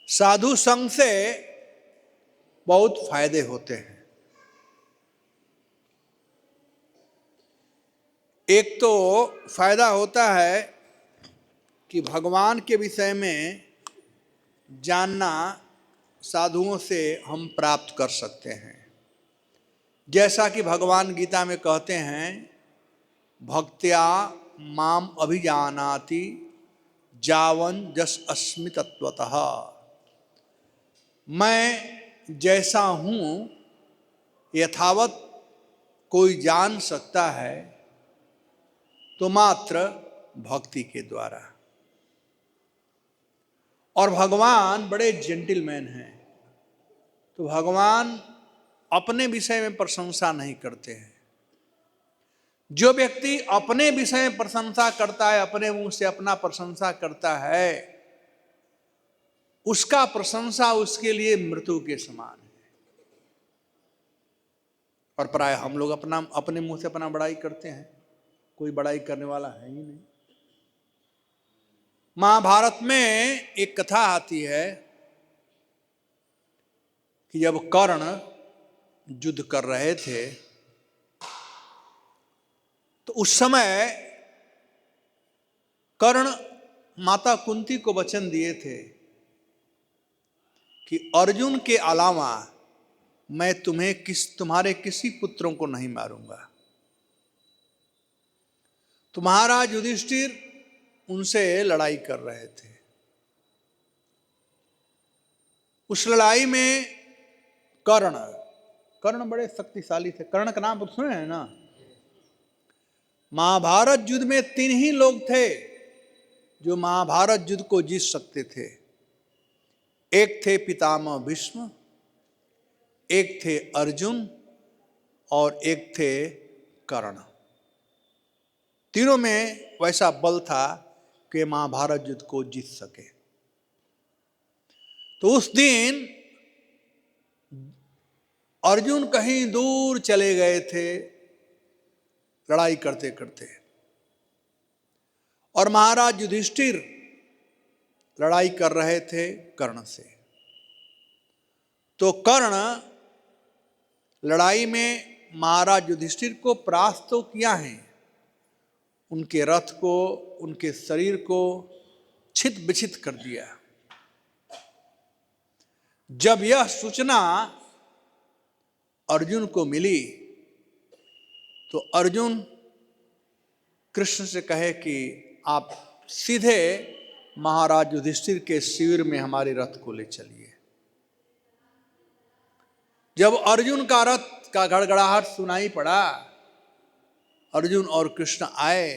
साधु संग से बहुत फायदे होते हैं। एक तो फायदा होता है कि भगवान के विषय में जानना साधुओं से हम प्राप्त कर सकते हैं। जैसा कि भगवान गीता में कहते हैं, भक्त्या माम अभिजानाति जावन जस अस्मि तत्वतः। मैं जैसा हूँ यथावत कोई जान सकता है तो मात्र भक्ति के द्वारा। और भगवान बड़े जेंटलमैन हैं, तो भगवान अपने विषय में प्रशंसा नहीं करते हैं। जो व्यक्ति अपने विषय में प्रशंसा करता है, अपने मुंह से अपना प्रशंसा करता है, उसका प्रशंसा उसके लिए मृत्यु के समान है। और प्राय हम लोग अपने मुंह से अपना बड़ाई करते हैं, कोई बड़ाई करने वाला है ही नहीं। महाभारत में एक कथा आती है कि जब कर्ण युद्ध कर रहे थे तो उस समय कर्ण माता कुंती को वचन दिए थे कि अर्जुन के अलावा मैं तुम्हारे किसी पुत्रों को नहीं मारूंगा। तो महाराज युधिष्ठिर उनसे लड़ाई कर रहे थे। उस लड़ाई में कर्ण बड़े शक्तिशाली थे। कर्ण का नाम सुने हैं ना? महाभारत युद्ध में 3 ही लोग थे जो महाभारत युद्ध को जीत सकते थे। एक थे पितामह भीष्म, एक थे अर्जुन और एक थे कर्ण। तीनों में वैसा बल था कि महाभारत युद्ध को जीत सके। तो उस दिन अर्जुन कहीं दूर चले गए थे लड़ाई करते करते, और महाराज युधिष्ठिर लड़ाई कर रहे थे कर्ण से। तो कर्ण लड़ाई में महाराज युधिष्ठिर को परास्त तो किया है, उनके रथ को, उनके शरीर को छित बिछित कर दिया। जब यह सूचना अर्जुन को मिली तो अर्जुन कृष्ण से कहे कि आप सीधे महाराज युधिष्ठिर के शिविर में हमारे रथ को ले चलिए। जब अर्जुन का रथ का गड़गड़ाहट सुनाई पड़ा, अर्जुन और कृष्ण आए,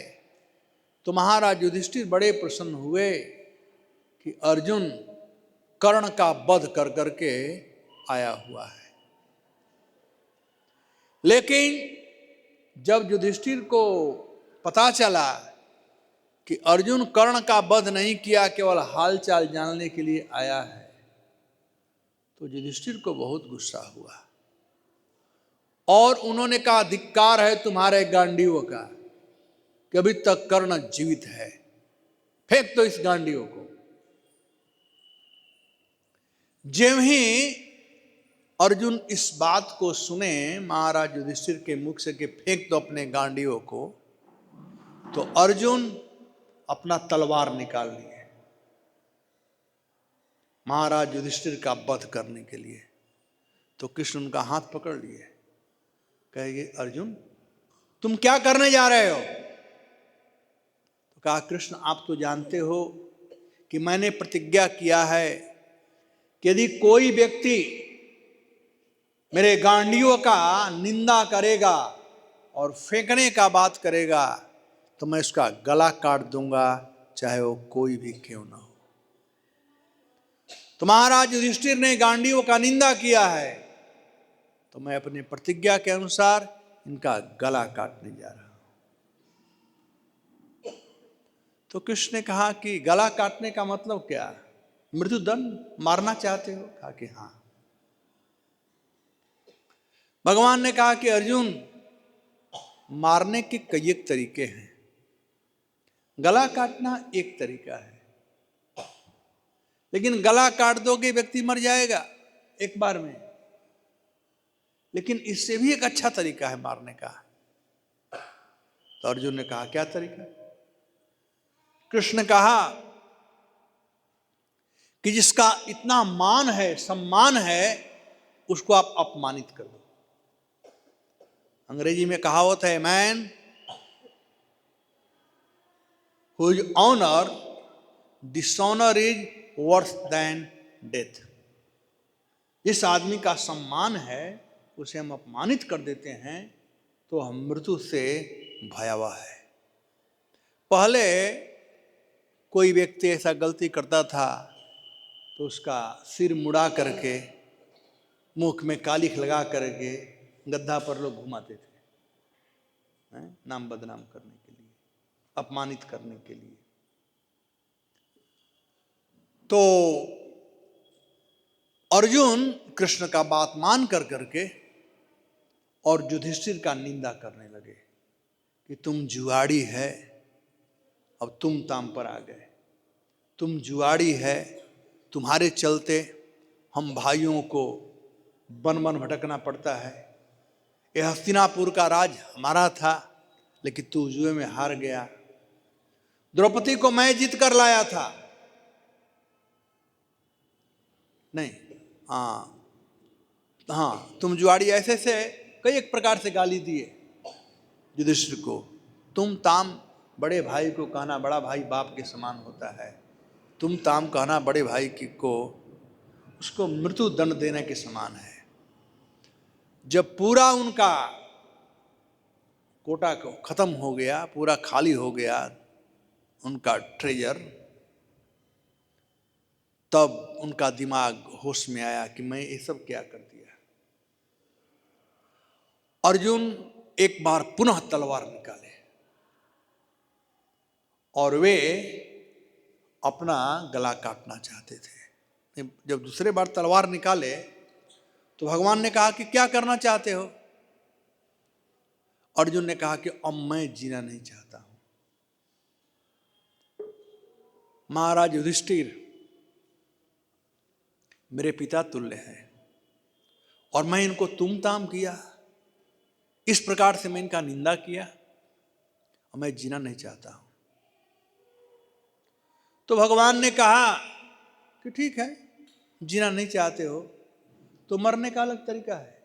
तो महाराज युधिष्ठिर बड़े प्रसन्न हुए कि अर्जुन कर्ण का वध कर करके आया हुआ है। लेकिन जब युधिष्ठिर को पता चला कि अर्जुन कर्ण का वध नहीं किया, केवल हालचाल जानने के लिए आया है, तो युधिष्ठिर को बहुत गुस्सा हुआ और उन्होंने कहा, धिक्कार है तुम्हारे गांडीवों का कि अभी तक कर्ण जीवित है, फेंक दो इस गांडीवों को। ज्यों ही अर्जुन इस बात को सुने महाराज युधिष्ठिर के मुख से कि फेंक दो अपने गांडीवों को, तो अर्जुन अपना तलवार निकाल लिए महाराज युधिष्ठिर का वध करने के लिए। तो कृष्ण उनका हाथ पकड़ लिए, कहेंगे अर्जुन तुम क्या करने जा रहे हो? तो कहा, कृष्ण आप तो जानते हो कि मैंने प्रतिज्ञा किया है कि यदि कोई व्यक्ति मेरे गांडियों का निंदा करेगा और फेंकने का बात करेगा तो मैं उसका गला काट दूंगा, चाहे वो कोई भी क्यों ना हो। तो महाराज युधिष्ठिर ने गांडियों का निंदा किया है, तो मैं अपनी प्रतिज्ञा के अनुसार इनका गला काटने जा रहा हूं। तो कृष्ण ने कहा कि गला काटने का मतलब क्या? मृत्युदंड, मारना चाहते हो? कहा कि हां। भगवान ने कहा कि अर्जुन मारने के कई एक तरीके हैं, गला काटना एक तरीका है। लेकिन गला काट दोगे व्यक्ति मर जाएगा एक बार में। लेकिन इससे भी एक अच्छा तरीका है मारने का। तो अर्जुन ने कहा क्या तरीका? कृष्ण ने कहा कि जिसका इतना मान है, सम्मान है, उसको आप अपमानित कर दो। अंग्रेजी में कहावत है, man whose honor dishonor is worse than death। जिस आदमी का सम्मान है उसे हम अपमानित कर देते हैं तो हम मृत्यु से भयावह है। पहले कोई व्यक्ति ऐसा गलती करता था तो उसका सिर मुड़ा करके, मुख में कालिख लगा करके गद्दा पर लोग घुमाते थे, नाम बदनाम करने के लिए, अपमानित करने के लिए। तो अर्जुन कृष्ण का बात मान कर करके और युधिष्ठिर का निंदा करने लगे कि तुम जुआड़ी है, अब तुम ताम पर आ गए। तुम जुआड़ी है, तुम्हारे चलते हम भाइयों को वन वन भटकना पड़ता है। यह हस्तिनापुर का राज हमारा था, लेकिन तू जुए में हार गया। द्रौपदी को मैं जीत कर लाया था। नहीं, हाँ, तुम जुआड़ी ऐसे से कई एक प्रकार से गाली दिए युधिष्ठिर को। तुम ताम बड़े भाई को कहना, बड़ा भाई बाप के समान होता है। तुम ताम कहना बड़े भाई को उसको मृत्यु दंड देने के समान है। जब पूरा उनका कोटा को खत्म हो गया, पूरा खाली हो गया उनका ट्रेजर, तब उनका दिमाग होश में आया कि मैं ये सब क्या कर दिया। अर्जुन एक बार पुनः तलवार निकाले और वे अपना गला काटना चाहते थे। जब दूसरे बार तलवार निकाले तो भगवान ने कहा कि क्या करना चाहते हो? अर्जुन ने कहा कि अब मैं जीना नहीं चाहता हूं। महाराज युधिष्ठिर मेरे पिता तुल्य हैं और मैं इनको तुम ताम किया, इस प्रकार से मैं इनका निंदा किया और मैं जीना नहीं चाहता हूं। तो भगवान ने कहा कि ठीक है, जीना नहीं चाहते हो तो मरने का अलग तरीका है।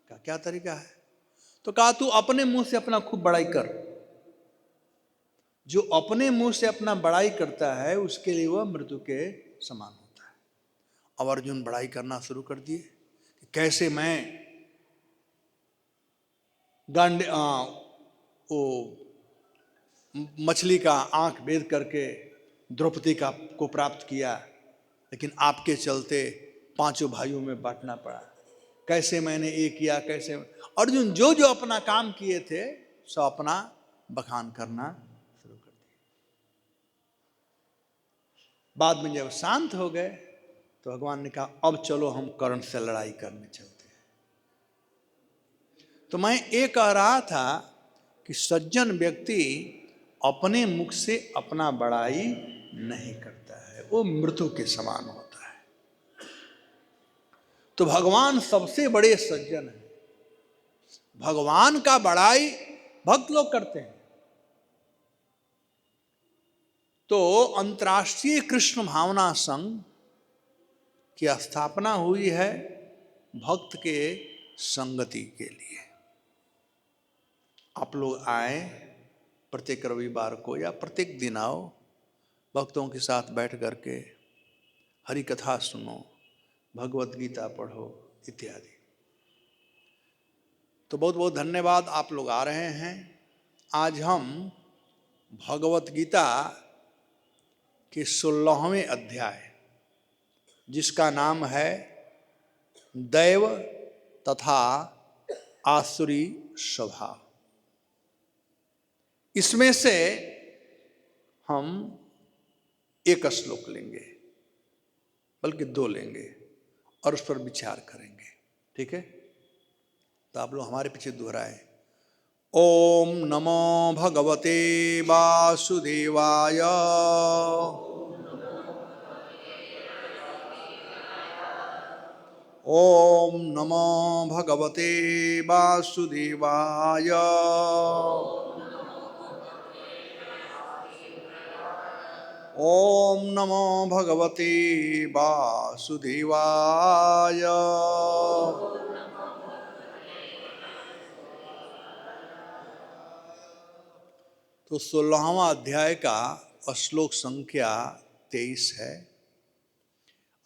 कहा क्या तरीका है? तो कहा तू अपने मुंह से अपना खूब बड़ाई कर। जो अपने मुंह से अपना बड़ाई करता है उसके लिए वह मृत्यु के समान होता है। अब अर्जुन बड़ाई करना शुरू कर दिए कि कैसे मैं वो मछली का आंख भेद करके द्रौपदी को प्राप्त किया, लेकिन आपके चलते पांचों भाइयों में बांटना पड़ा। कैसे मैंने ये किया, कैसे अर्जुन जो जो अपना काम किए थे सो अपना बखान करना शुरू कर दिया। बाद में जब शांत हो गए तो भगवान ने कहा अब चलो हम कर्ण से लड़ाई करने चलते हैं। तो मैं ये कह रहा था कि सज्जन व्यक्ति अपने मुख से अपना बड़ाई नहीं करता है, वो मृत्यु के समान होता है। तो भगवान सबसे बड़े सज्जन हैं। भगवान का बड़ाई भक्त लोग करते हैं। तो अंतर्राष्ट्रीय कृष्ण भावना संघ की स्थापना हुई है भक्त के संगति के लिए। आप लोग आए प्रत्येक रविवार को या प्रत्येक दिन आओ, भक्तों के साथ बैठ करके हरि कथा सुनो, भगवत गीता पढ़ो इत्यादि। तो बहुत बहुत धन्यवाद, आप लोग आ रहे हैं। आज हम भगवत गीता के 16वें अध्याय, जिसका नाम है दैव तथा आसुरी स्वभाव, इसमें से हम एक श्लोक लेंगे, बल्कि 2 लेंगे और उस पर विचार करेंगे। ठीक है? तो आप लोग हमारे पीछे दोहराए। ओम नमो भगवते वासुदेवाय। ओम नमो भगवते वासुदेवाय। ओम नमो भगवते वासुदेवाय। तो 16वां अध्याय का श्लोक संख्या 23 है।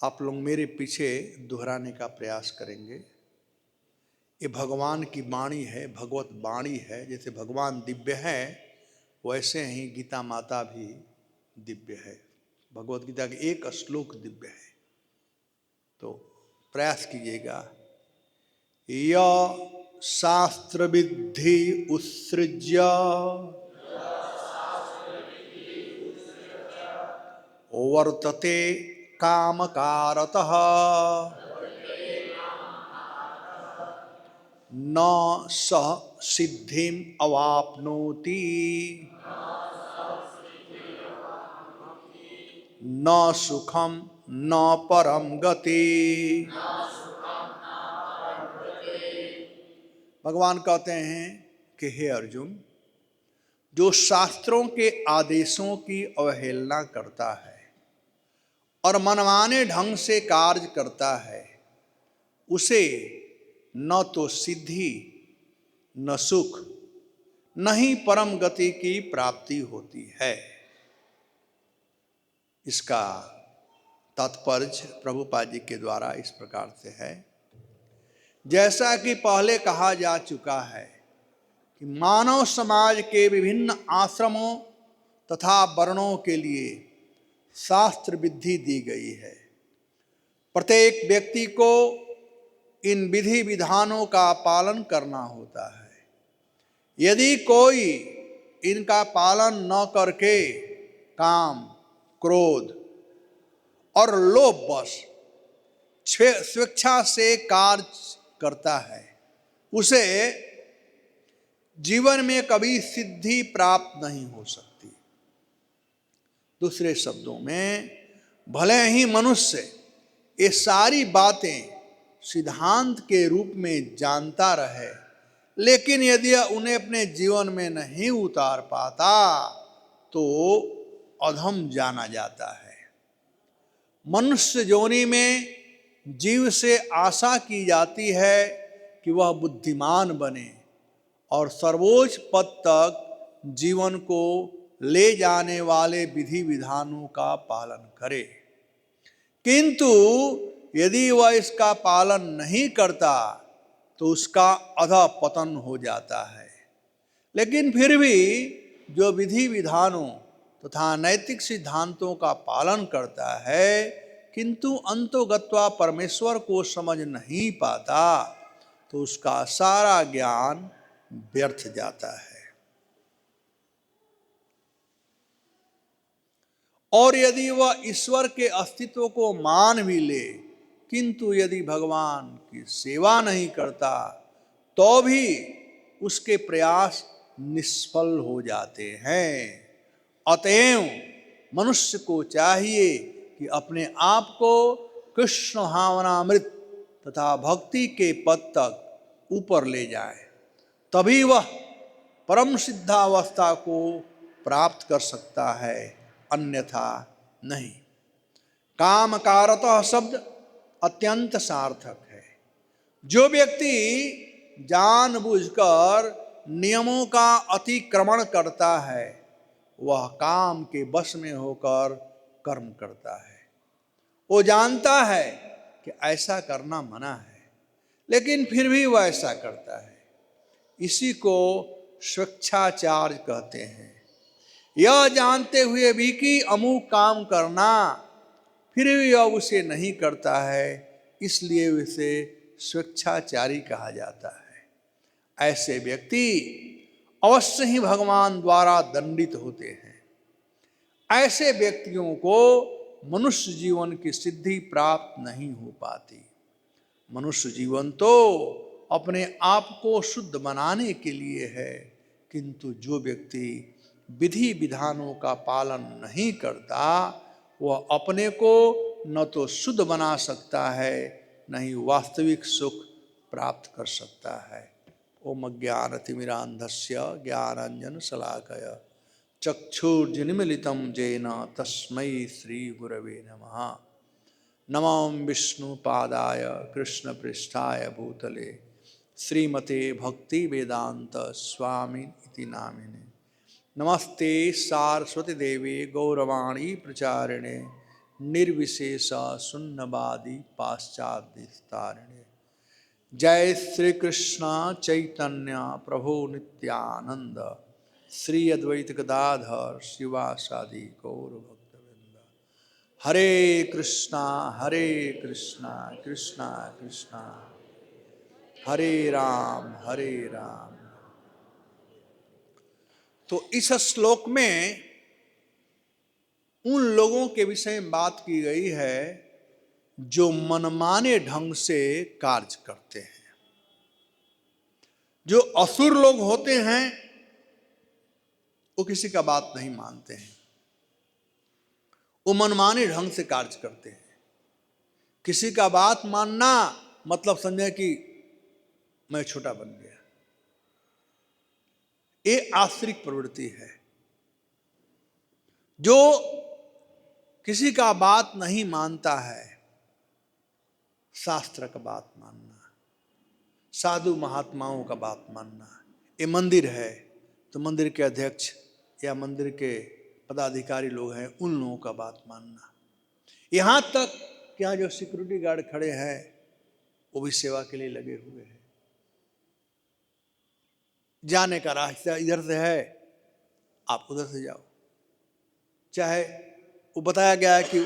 आप लोग मेरे पीछे दोहराने का प्रयास करेंगे। ये भगवान की वाणी है, भगवत वाणी है। जैसे भगवान दिव्य है वैसे ही गीता माता भी दिव्य है। भगवत गीता के एक श्लोक दिव्य है। तो प्रयास कीजिएगा। य शास्त्र विद्धि उत्सृज्य वर्तते कामकारतः न सह सिद्धिम अवाप्नोति न सुखम न परम गति। भगवान कहते हैं कि हे अर्जुन, जो शास्त्रों के आदेशों की अवहेलना करता है और मनमाने ढंग से कार्य करता है, उसे न तो सिद्धि न सुख न ही परम गति की प्राप्ति होती है। इसका तात्पर्य प्रभुपाद जी के द्वारा इस प्रकार से है। जैसा कि पहले कहा जा चुका है कि मानव समाज के विभिन्न आश्रमों तथा वर्णों के लिए शास्त्र विधि दी गई है। प्रत्येक व्यक्ति को इन विधि विधानों का पालन करना होता है। यदि कोई इनका पालन न करके काम, क्रोध और लोभवश स्वेच्छा से कार्य करता है, उसे जीवन में कभी सिद्धि प्राप्त नहीं हो सकती। दूसरे शब्दों में, भले ही मनुष्य ये सारी बातें सिद्धांत के रूप में जानता रहे, लेकिन यदि उन्हें अपने जीवन में नहीं उतार पाता तो अधम जाना जाता है। मनुष्य योनि में जीव से आशा की जाती है कि वह बुद्धिमान बने और सर्वोच्च पद तक जीवन को ले जाने वाले विधि विधानों का पालन करे। किंतु यदि वह इसका पालन नहीं करता तो उसका अधःपतन हो जाता है। लेकिन फिर भी जो विधि विधानों तथा नैतिक सिद्धांतों का पालन करता है किंतु अंतोगत्वा परमेश्वर को समझ नहीं पाता, तो उसका सारा ज्ञान व्यर्थ जाता है। और यदि वह ईश्वर के अस्तित्व को मान भी ले, किंतु यदि भगवान की सेवा नहीं करता तो भी उसके प्रयास निष्फल हो जाते हैं। अतएव मनुष्य को चाहिए कि अपने आप को कृष्ण भावनामृत तथा भक्ति के पद तक ऊपर ले जाए, तभी वह परम सिद्धावस्था को प्राप्त कर सकता है, अन्यथा नहीं। कामकारतः शब्द अत्यंत सार्थक है। जो व्यक्ति जानबूझकर नियमों का अतिक्रमण करता है वह काम के वश में होकर कर्म करता है। वो जानता है कि ऐसा करना मना है, लेकिन फिर भी वह ऐसा करता है। इसी को स्वेच्छाचार कहते हैं। यह जानते हुए भी कि अमुक काम करना, फिर भी वह उसे नहीं करता है, इसलिए उसे स्वेच्छाचारी कहा जाता है। ऐसे व्यक्ति अवश्य ही भगवान द्वारा दंडित होते हैं। ऐसे व्यक्तियों को मनुष्य जीवन की सिद्धि प्राप्त नहीं हो पाती। मनुष्य जीवन तो अपने आप को शुद्ध बनाने के लिए है, किंतु जो व्यक्ति विधि विधानों का पालन नहीं करता वह अपने को न तो शुद्ध बना सकता है नहीं वास्तविक सुख प्राप्त कर सकता है। ओम अज्ञानतिमिरान्धस्य ज्ञानांजन शलाकया चक्षुर्जिन्मीलितं येन तस्मै श्रीगुरवे नमः। नमो विष्णुपादाय कृष्णपृष्ठाय भूतले श्रीमते भक्ति वेदांत स्वामी इति नामिने। नमस्ते सारस्वती देवी गौरवाणी प्रचारिणे निर्विशेष शून्यवादी पाश्चात्य। जय श्री कृष्ण चैतन्य प्रभु नित्यानंद श्री अद्वैत गदाधर शिवासादि गौर भक्तवृंद। हरे कृष्णा कृष्णा कृष्णा हरे राम। तो इस श्लोक में उन लोगों के विषय में बात की गई है जो मनमाने ढंग से कार्य करते हैं। जो असुर लोग होते हैं वो किसी का बात नहीं मानते हैं, वो मनमाने ढंग से कार्य करते हैं। किसी का बात मानना मतलब समझे कि मैं छोटा बन गया, ये आश्रित प्रवृत्ति है। जो किसी का बात नहीं मानता है, शास्त्र का बात मानना, साधु महात्माओं का बात मानना। ये मंदिर है तो मंदिर के अध्यक्ष या मंदिर के पदाधिकारी लोग हैं, उन लोगों का बात मानना। यहाँ तक कि यहाँ जो सिक्योरिटी गार्ड खड़े हैं वो भी सेवा के लिए लगे हुए हैं। जाने का रास्ता इधर से है, आप उधर से जाओ। चाहे वो बताया गया है कि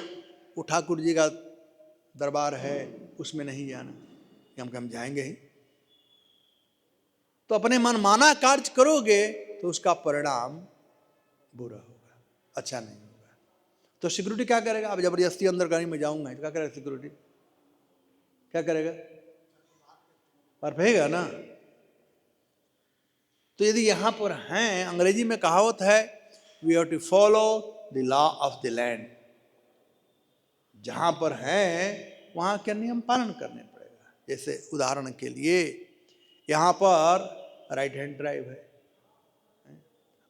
वो ठाकुर जी का दरबार है, उसमें नहीं जाना, कि हम जाएंगे ही। तो अपने मनमाना कार्य करोगे तो उसका परिणाम बुरा होगा, अच्छा नहीं होगा। तो सिक्योरिटी क्या करेगा? अब जबरदस्ती अंदर गाड़ी में जाऊंगा तो क्या करेगा सिक्योरिटी? क्या करेगा? पर फेंकेगा ना। तो यदि यहां पर हैं, अंग्रेजी में कहावत है we have to follow the law of the land. जहां पर हैं वहां के नियम पालन करने पड़ेगा। जैसे उदाहरण के लिए यहां पर राइट हैंड ड्राइव है,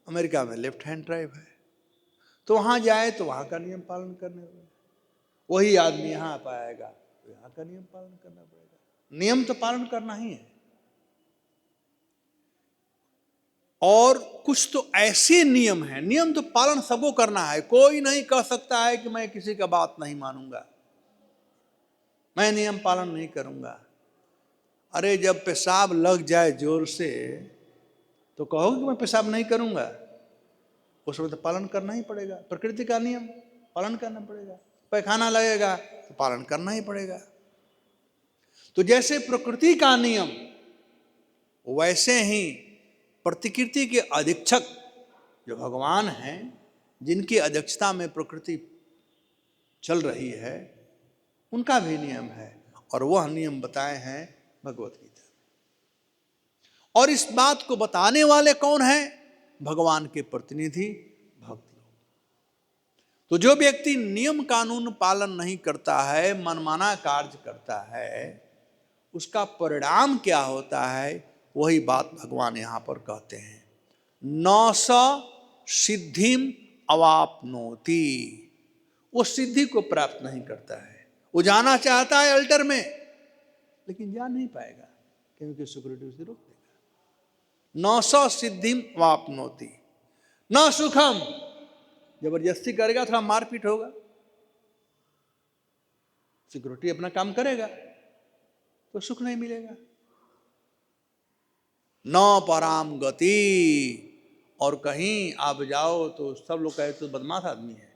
अमेरिका में लेफ्ट हैंड ड्राइव है, तो वहां जाए तो वहां का नियम पालन करने पड़ेगा। वही आदमी यहां पाएगा तो यहां का नियम पालन करना पड़ेगा। नियम तो पालन करना ही है। और कुछ तो ऐसे नियम हैं, नियम तो पालन सबको करना है। कोई नहीं कह सकता है कि मैं किसी का बात नहीं मानूंगा, मैं नियम पालन नहीं करूंगा। अरे जब पेशाब लग जाए जोर से तो कहोगे कि मैं पेशाब नहीं करूंगा? उस समय तो पालन करना ही पड़ेगा। प्रकृति का नियम पालन करना पड़ेगा। पैखाना लगेगा तो पालन करना ही पड़ेगा। तो जैसे प्रकृति का नियम, वैसे ही प्रतिकृति के अधीक्षक जो भगवान हैं, जिनकी अध्यक्षता में प्रकृति चल रही है, उनका भी नियम है। और वह नियम बताए हैं भगवत गीता। और इस बात को बताने वाले कौन हैं? भगवान के प्रतिनिधि भक्त लोग। तो जो व्यक्ति नियम कानून पालन नहीं करता है, मनमाना कार्य करता है, उसका परिणाम क्या होता है? वही बात भगवान यहां पर कहते हैं, न स सिद्धिम अवाप्नोति। वो सिद्धि को प्राप्त नहीं करता है। वो जाना चाहता है अल्टर में, लेकिन जा नहीं पाएगा क्योंकि सिक्योरिटी उसे रोक देगा। न स सिद्धिम अवाप्नोति न सुखम। जबरदस्ती करेगा, थोड़ा मारपीट होगा, सिक्योरिटी अपना काम करेगा तो सुख नहीं मिलेगा। न पराम गति। और कहीं आप जाओ तो सब लोग कहे तो बदमाश आदमी है।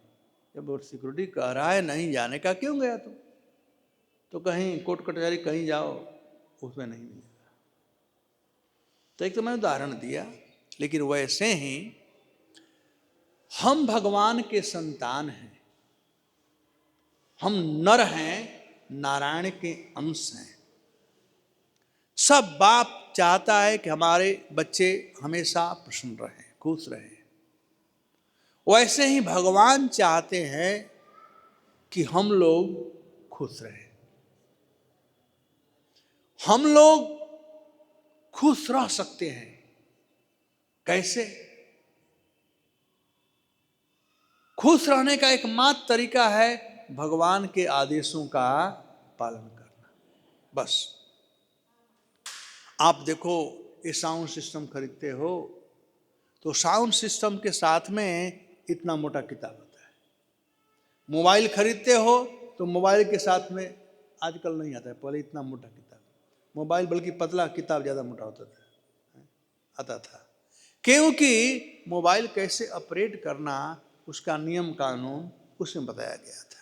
जब सिक्योरिटी कह रहा है नहीं जाने का, क्यों गया तुम? तो कहीं कोर्ट कचहरी कहीं जाओ, उसमें नहीं मिलेगा। तो एक तो मैंने उदाहरण दिया, लेकिन वैसे ही हम भगवान के संतान हैं, हम नर हैं, नारायण के अंश हैं। सब बाप चाहता है कि हमारे बच्चे हमेशा प्रसन्न रहें, खुश रहें। वैसे ही भगवान चाहते हैं कि हम लोग खुश रहें। हम लोग खुश रह सकते हैं। कैसे? खुश रहने का एकमात्र तरीका है भगवान के आदेशों का पालन करना। बस आप देखो, ये साउंड सिस्टम खरीदते हो तो साउंड सिस्टम के साथ में इतना मोटा किताब होता है। मोबाइल खरीदते हो तो मोबाइल के साथ में आजकल नहीं आता है, पहले इतना मोटा किताब, मोबाइल बल्कि पतला, किताब ज़्यादा मोटा होता था, आता था। क्योंकि मोबाइल कैसे ऑपरेट करना, उसका नियम कानून उसमें बताया गया था।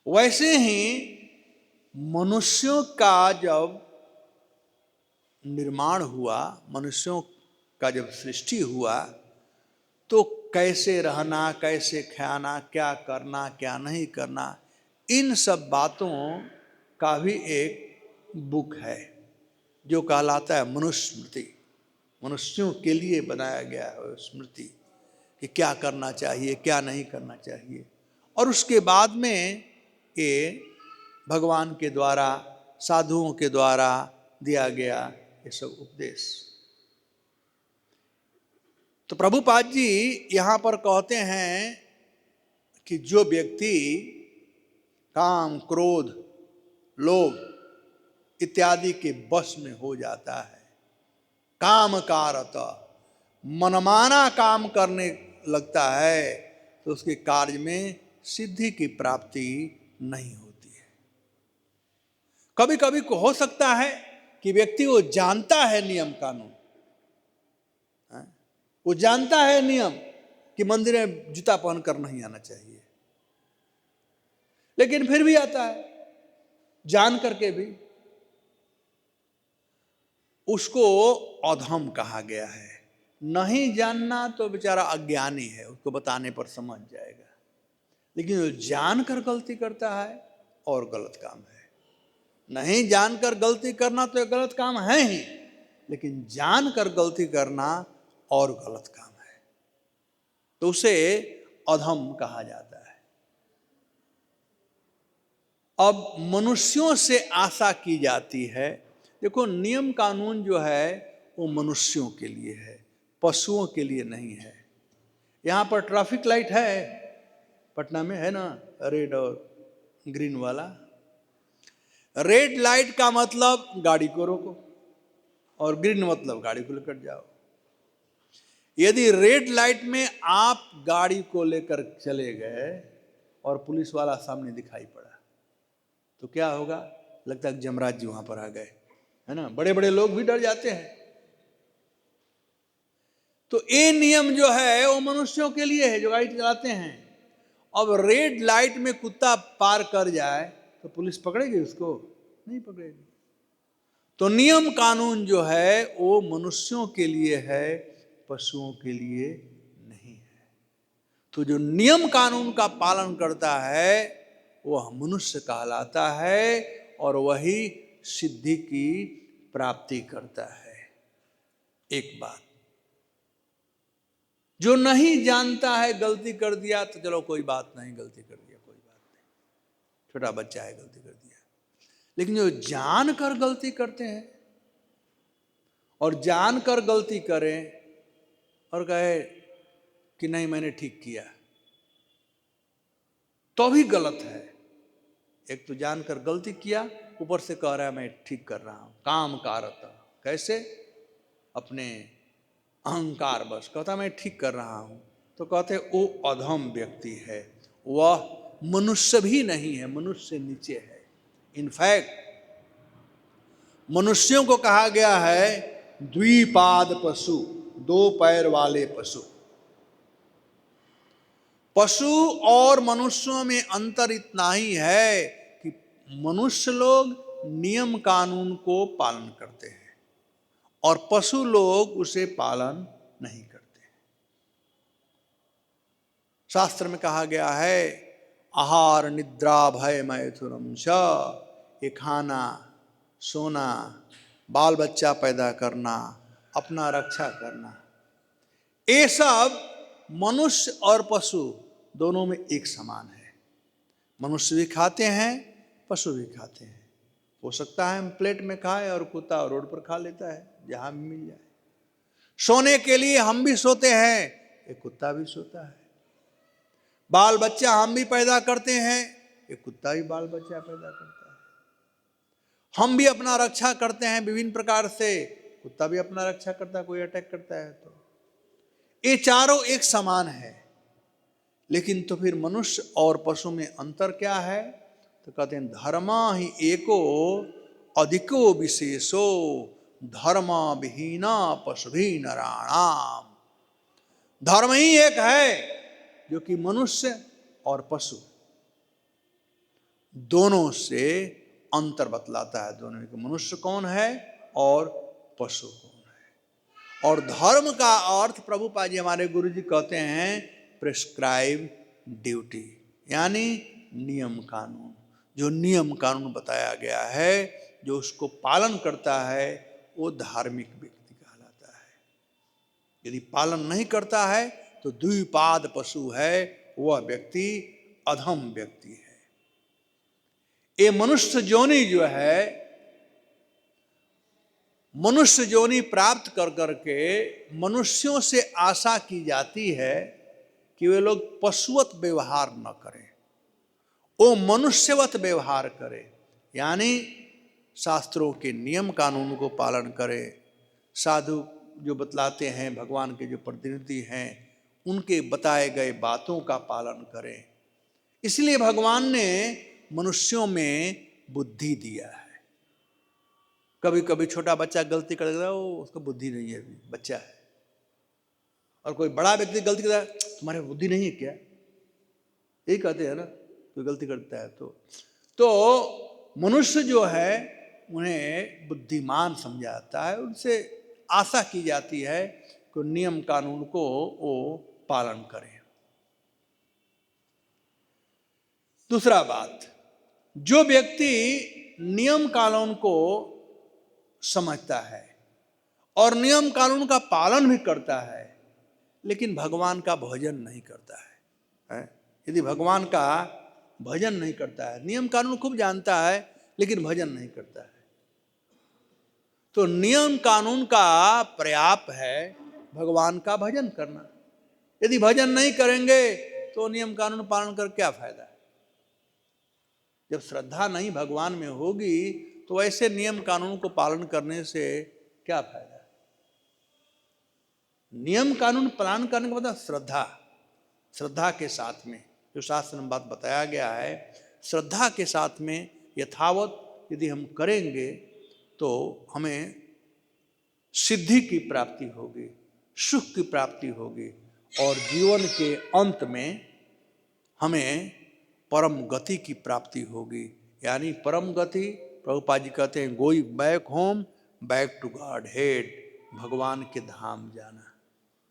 वैसे ही मनुष्यों का जब निर्माण हुआ, मनुष्यों का जब सृष्टि हुआ, तो कैसे रहना, कैसे खाना, क्या करना, क्या नहीं करना, इन सब बातों का भी एक बुक है जो कहलाता है मनुस्मृति। मनुष्यों के लिए बनाया गया है स्मृति कि क्या करना चाहिए, क्या नहीं करना चाहिए। और उसके बाद में ये भगवान के द्वारा, साधुओं के द्वारा दिया गया ये सब उपदेश। तो प्रभुपाद जी यहाँ पर कहते हैं कि जो व्यक्ति काम, क्रोध, लोभ इत्यादि के वश में हो जाता है, काम कारत, मनमाना काम करने लगता है, तो उसके कार्य में सिद्धि की प्राप्ति नहीं होती है। कभी कभी को हो सकता है कि व्यक्ति वो जानता है नियम कानून, वो जानता है नियम कि मंदिर में जूता पहनकर नहीं आना चाहिए, लेकिन फिर भी आता है जान करके भी। उसको अधम कहा गया है। नहीं जानना तो बेचारा अज्ञानी है, उसको बताने पर समझ जाएगा। लेकिन जो जानकर गलती करता है और गलत काम है। नहीं जानकर गलती करना तो एक गलत काम है ही, लेकिन जानकर गलती करना और गलत काम है, तो उसे अधम कहा जाता है। अब मनुष्यों से आशा की जाती है। देखो, नियम कानून जो है वो मनुष्यों के लिए है, पशुओं के लिए नहीं है। यहाँ पर ट्रैफिक लाइट है, पटना में है ना, रेड और ग्रीन वाला। रेड लाइट का मतलब गाड़ी को रोको और ग्रीन मतलब गाड़ी को लेकर जाओ। यदि रेड लाइट में आप गाड़ी को लेकर चले गए और पुलिस वाला सामने दिखाई पड़ा, तो क्या होगा? लगता है जमराज जी वहां पर आ गए, है ना। बड़े बड़े लोग भी डर जाते हैं। तो ये नियम जो है वो मनुष्यों के लिए है जो गाड़ी चलाते हैं। अब रेड लाइट में कुत्ता पार कर जाए तो पुलिस पकड़ेगी उसको? नहीं पकड़ेगी। तो नियम कानून जो है वो मनुष्यों के लिए है, पशुओं के लिए नहीं है। तो जो नियम कानून का पालन करता है वह मनुष्य कहलाता है और वही सिद्धि की प्राप्ति करता है। एक बात, जो नहीं जानता है गलती कर दिया तो चलो कोई बात नहीं, गलती कर दिया कोई बात नहीं, छोटा बच्चा है गलती कर दिया। लेकिन जो जानकर गलती करते हैं और जानकर गलती करें और कहे कि नहीं मैंने ठीक किया, तो भी गलत है। एक तो जानकर गलती किया, ऊपर से कह रहा है मैं ठीक कर रहा हूं, काम कारता। कैसे? अपने अहंकार बस कहता मैं ठीक कर रहा हूं। तो कहते वो अधम व्यक्ति है, वह मनुष्य भी नहीं है, मनुष्य से नीचे है। इनफैक्ट मनुष्यों को कहा गया है द्विपाद पशु, दो पैर वाले पशु। पशु और मनुष्यों में अंतर इतना ही है कि मनुष्य लोग नियम कानून को पालन करते हैं और पशु लोग उसे पालन नहीं करते। शास्त्र में कहा गया है आहार निद्रा भय मैथुनम च, ये खाना, सोना, बाल बच्चा पैदा करना, अपना रक्षा करना, ये सब मनुष्य और पशु दोनों में एक समान है। मनुष्य भी खाते हैं, पशु भी खाते हैं। हो सकता है हम प्लेट में खाएं और कुत्ता रोड पर खा लेता है, जहां भी मिल जाए। सोने के लिए हम भी सोते हैं, एक कुत्ता भी सोता है। बाल बच्चा हम भी पैदा करते हैं, एक कुत्ता भी बाल बच्चा पैदा करता है। हम भी अपना रक्षा करते हैं विभिन्न प्रकार से, कुत्ता भी अपना रक्षा करता है, कोई अटैक करता है तो। ये चारों एक समान है। लेकिन तो फिर मनुष्य और पशु में अंतर क्या है? तो कहते हैं धर्मा ही एको अधिको विशेषो धर्म विहीना पशु भी नराणाम। धर्म ही एक है जो कि मनुष्य और पशु दोनों से अंतर बतलाता है। दोनों के मनुष्य कौन है और पशु कौन है। और धर्म का अर्थ प्रभुपाद जी हमारे गुरु जी कहते हैं प्रिस्क्राइब ड्यूटी, यानी नियम कानून। जो नियम कानून बताया गया है, जो उसको पालन करता है वो धार्मिक व्यक्ति कहलाता है। यदि पालन नहीं करता है तो द्विपाद पशु है, वह व्यक्ति अधम व्यक्ति है। ये मनुष्य जोनि जो है, मनुष्य जोनि प्राप्त कर करके मनुष्यों से आशा की जाती है कि वे लोग पशुवत व्यवहार न करें, वो मनुष्यवत व्यवहार करें, यानी शास्त्रों के नियम कानून को पालन करें। साधु जो बतलाते हैं, भगवान के जो प्रतिनिधि हैं, उनके बताए गए बातों का पालन करें। इसलिए भगवान ने मनुष्यों में बुद्धि दिया है। कभी कभी छोटा बच्चा गलती कर देता है, उसको बुद्धि नहीं है, अभी बच्चा है। और कोई बड़ा व्यक्ति गलती करता है, तुम्हारे बुद्धि नहीं है क्या? यही कहते हैं ना, कोई गलती करता है तो मनुष्य जो है उन्हें बुद्धिमान समझा जाता है। उनसे आशा की जाती है कि नियम कानून को वो पालन करें। दूसरा बात, जो व्यक्ति नियम कानून को समझता है और नियम कानून का पालन भी करता है, लेकिन भगवान का भजन नहीं करता है। यदि भगवान का भजन नहीं करता है, नियम कानून खूब जानता है लेकिन भजन नहीं करता है, तो नियम कानून का पर्याप्त है भगवान का भजन करना। यदि भजन नहीं करेंगे तो नियम कानून पालन कर क्या फायदा है? जब श्रद्धा नहीं भगवान में होगी तो ऐसे नियम कानून को पालन करने से क्या फायदा है? नियम कानून पालन करने का मतलब श्रद्धा, श्रद्धा के साथ में जो शास्त्र में बात बताया गया है, श्रद्धा के साथ में यथावत यदि हम करेंगे तो हमें सिद्धि की प्राप्ति होगी, सुख की प्राप्ति होगी और जीवन के अंत में हमें परम गति की प्राप्ति होगी। यानी परम गति, प्रभुपाद जी कहते हैं going back home, back to Godhead, भगवान के धाम जाना।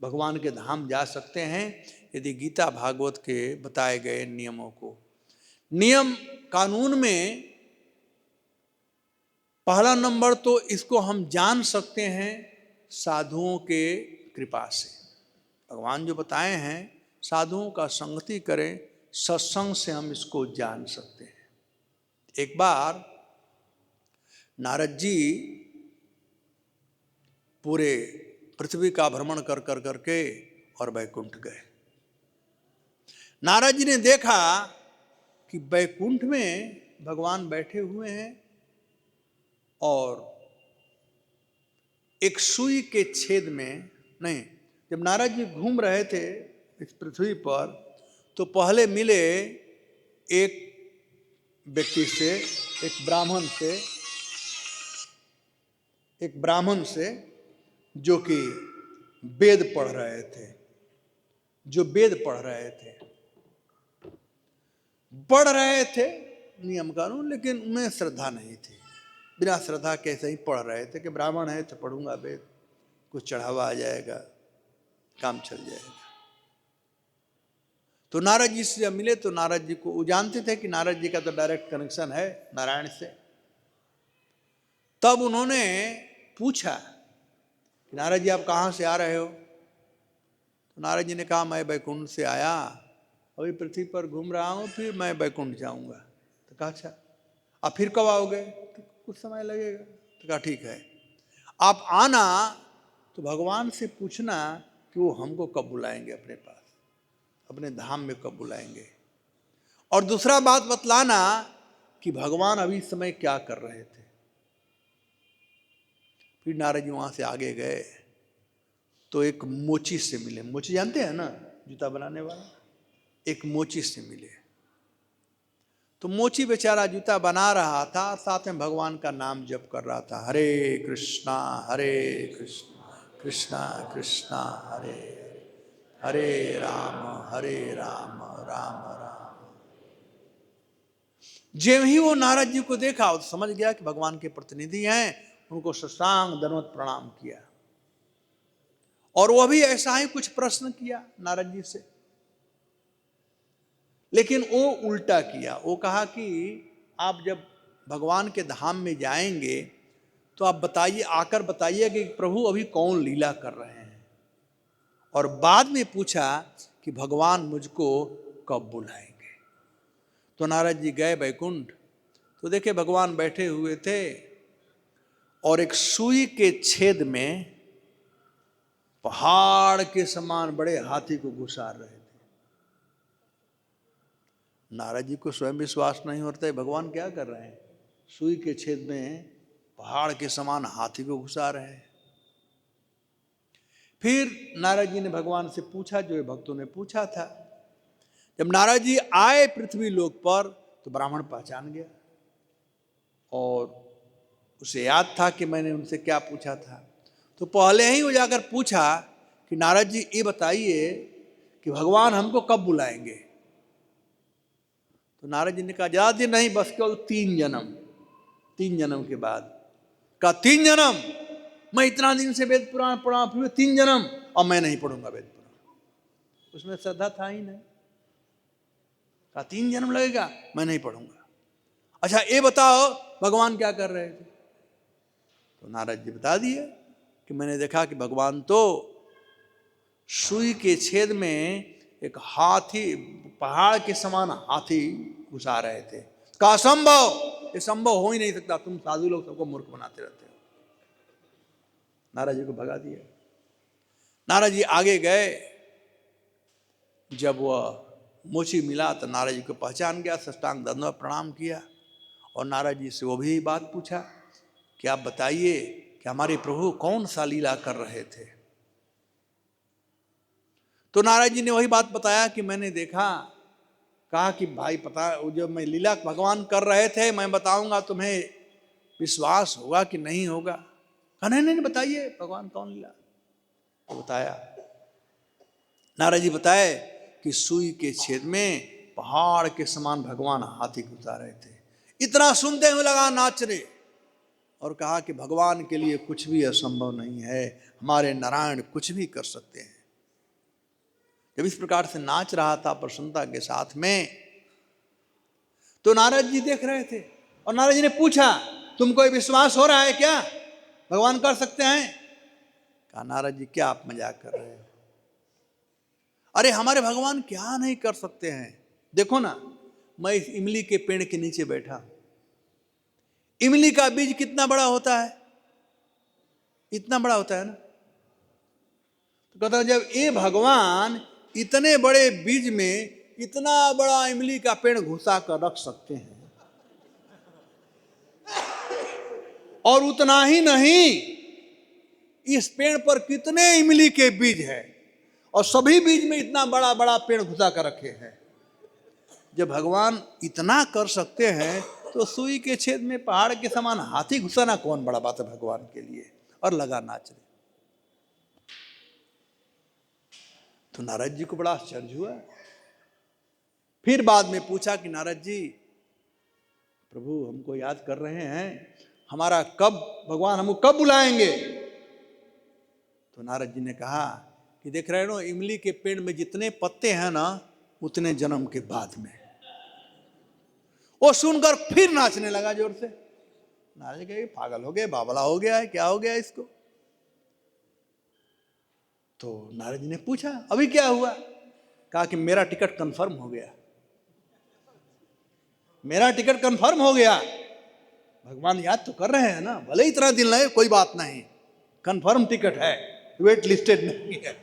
भगवान के धाम जा सकते हैं यदि गीता भागवत के बताए गए नियमों को, नियम कानून में पहला नंबर तो इसको हम जान सकते हैं साधुओं के कृपा से। भगवान जो बताए हैं साधुओं का संगति करें, सत्संग से हम इसको जान सकते हैं। एक बार नारद जी पूरे पृथ्वी का भ्रमण कर कर करके और वैकुंठ गए। नारद जी ने देखा कि वैकुंठ में भगवान बैठे हुए हैं और एक सुई के छेद में, नहीं, जब नारद जी घूम रहे थे इस पृथ्वी पर तो पहले मिले एक व्यक्ति से, एक ब्राह्मण से जो कि वेद पढ़ रहे थे, पढ़ रहे थे नियम कानून, लेकिन उन्हें श्रद्धा नहीं थी। बिना श्रद्धा कैसे ही पढ़ रहे थे कि ब्राह्मण है तो पढ़ूंगा वेद, कुछ चढ़ावा आ जाएगा, काम चल जाएगा। तो नारद जी से जब मिले तो नारद जी को, वो जानते थे कि नारद जी का तो डायरेक्ट कनेक्शन है नारायण से। तब उन्होंने पूछा कि नारद जी आप कहाँ से आ रहे हो? तो नारद जी ने कहा मैं वैकुंठ से आया, अभी पृथ्वी पर घूम रहा हूँ, फिर मैं वैकुंठ जाऊंगा। तो कहा अच्छा, आप फिर कब आओगे? कुछ समय लगेगा। तो कहा ठीक है, आप आना तो भगवान से पूछना कि वो हमको कब बुलाएंगे अपने पास, अपने धाम में कब बुलाएंगे। और दूसरा बात बतलाना कि भगवान अभी इस समय क्या कर रहे थे। फिर नारद जी वहां से आगे गए तो एक मोची से मिले। मोची जानते हैं ना, जूता बनाने वाला। एक मोची से मिले तो मोची बेचारा जूता बना रहा था, साथ में भगवान का नाम जप कर रहा था, हरे कृष्णा कृष्णा कृष्णा हरे हरे राम राम राम। जब ही वो नारद जी को देखा तो समझ गया कि भगवान के प्रतिनिधि हैं, उनको साष्टांग दंडवत प्रणाम किया। और वो भी ऐसा ही कुछ प्रश्न किया नारद जी से, लेकिन वो उल्टा किया। वो कहा कि आप जब भगवान के धाम में जाएंगे तो आप बताइए, आकर बताइए कि प्रभु अभी कौन लीला कर रहे हैं। और बाद में पूछा कि भगवान मुझको कब बुलाएंगे। तो नारद जी गए बैकुंठ तो देखे भगवान बैठे हुए थे और एक सुई के छेद में पहाड़ के समान बड़े हाथी को घुसार रहे थे। नारद जी को स्वयं विश्वास नहीं होता है भगवान क्या कर रहे हैं, सुई के छेद में पहाड़ के समान हाथी को घुसा रहे हैं। फिर नारद जी ने भगवान से पूछा जो भक्तों ने पूछा था। जब नारद जी आए पृथ्वी लोक पर तो ब्राह्मण पहचान गया और उसे याद था कि मैंने उनसे क्या पूछा था। तो पहले ही वो जाकर पूछा कि नारद जी ये बताइए कि भगवान हमको कब बुलाएंगे। तो नारद जी ने कहा ज्यादा दिन नहीं, बस केवल 3 जन्म, 3 जन्म के बाद। कहा 3 जन्म? मैं इतना दिन से वेद पुराण पढ़ा, फिर 3 जन्म? और मैं नहीं पढ़ूंगा वेद पुराण। उसमें श्रद्धा था ही नहीं। कहा 3 जन्म लगेगा, मैं नहीं पढ़ूंगा। अच्छा ये बताओ भगवान क्या कर रहे थे। तो नारद जी बता दिए कि मैंने देखा कि भगवान तो सुई के छेद में एक हाथी, पहाड़ के समान हाथी घुसा रहे थे। कहा संभव, ये संभव हो ही नहीं सकता, तुम साधु लोग सबको मूर्ख बनाते रहते हो। नारद जी को भगा दिया। नारद जी आगे गए, जब वह मोची मिला तो नारद जी को पहचान गया, साष्टांग दंडवत प्रणाम किया और नारद जी से वो भी बात पूछा कि आप बताइए कि हमारे प्रभु कौन सा लीला कर रहे थे। तो नारद जी ने वही बात बताया कि मैंने देखा। कहा कि भाई पता, जब मैं लीला भगवान कर रहे थे मैं बताऊंगा तुम्हें विश्वास होगा कि नहीं होगा। कहा नहीं बताइए भगवान कौन लीला। तो बताया, नारद जी बताए कि सुई के छेद में पहाड़ के समान भगवान हाथी घुसा रहे थे। इतना सुनते हुए लगा नाचने और कहा कि भगवान के लिए कुछ भी असंभव नहीं है, हमारे नारायण कुछ भी कर सकते हैं। जब इस प्रकार से नाच रहा था प्रसन्नता के साथ में, तो नारद जी देख रहे थे और नारद जी ने पूछा तुमको विश्वास हो रहा है क्या, भगवान कर सकते हैं? कहा नारद जी क्या आप मजाक कर रहे हो, अरे हमारे भगवान क्या नहीं कर सकते हैं। देखो ना, मैं इस इमली के पेड़ के नीचे बैठा, इमली का बीज कितना बड़ा होता है, इतना बड़ा होता है ना। तो कहता जब ये भगवान इतने बड़े बीज में इतना बड़ा इमली का पेड़ घुसा कर रख सकते हैं, और उतना ही नहीं इस पेड़ पर कितने इमली के बीज है और सभी बीज में इतना बड़ा बड़ा पेड़ घुसा कर रखे हैं। जब भगवान इतना कर सकते हैं तो सुई के छेद में पहाड़ के समान हाथी घुसाना कौन बड़ा बात है भगवान के लिए। और लगा नाचने। तो नारद जी को बड़ा आश्चर्य हुआ। फिर बाद में पूछा कि नारद जी प्रभु हमको याद कर रहे हैं, हमारा कब भगवान हमको कब बुलाएंगे। तो नारद जी ने कहा कि देख रहे हो इमली के पेड़ में जितने पत्ते हैं ना उतने जन्म के बाद में। वो सुनकर फिर नाचने लगा जोर से। नारद जी कहे पागल हो गए, बावला हो गया है, क्या हो गया इसको। तो नारद जी ने पूछा अभी क्या हुआ। कहा कि मेरा टिकट कंफर्म हो गया, मेरा टिकट कंफर्म हो गया। भगवान याद तो कर रहे हैं ना, भले इतना दिन लगे कोई बात नहीं, कंफर्म टिकट है, वेट लिस्टेड नहीं है,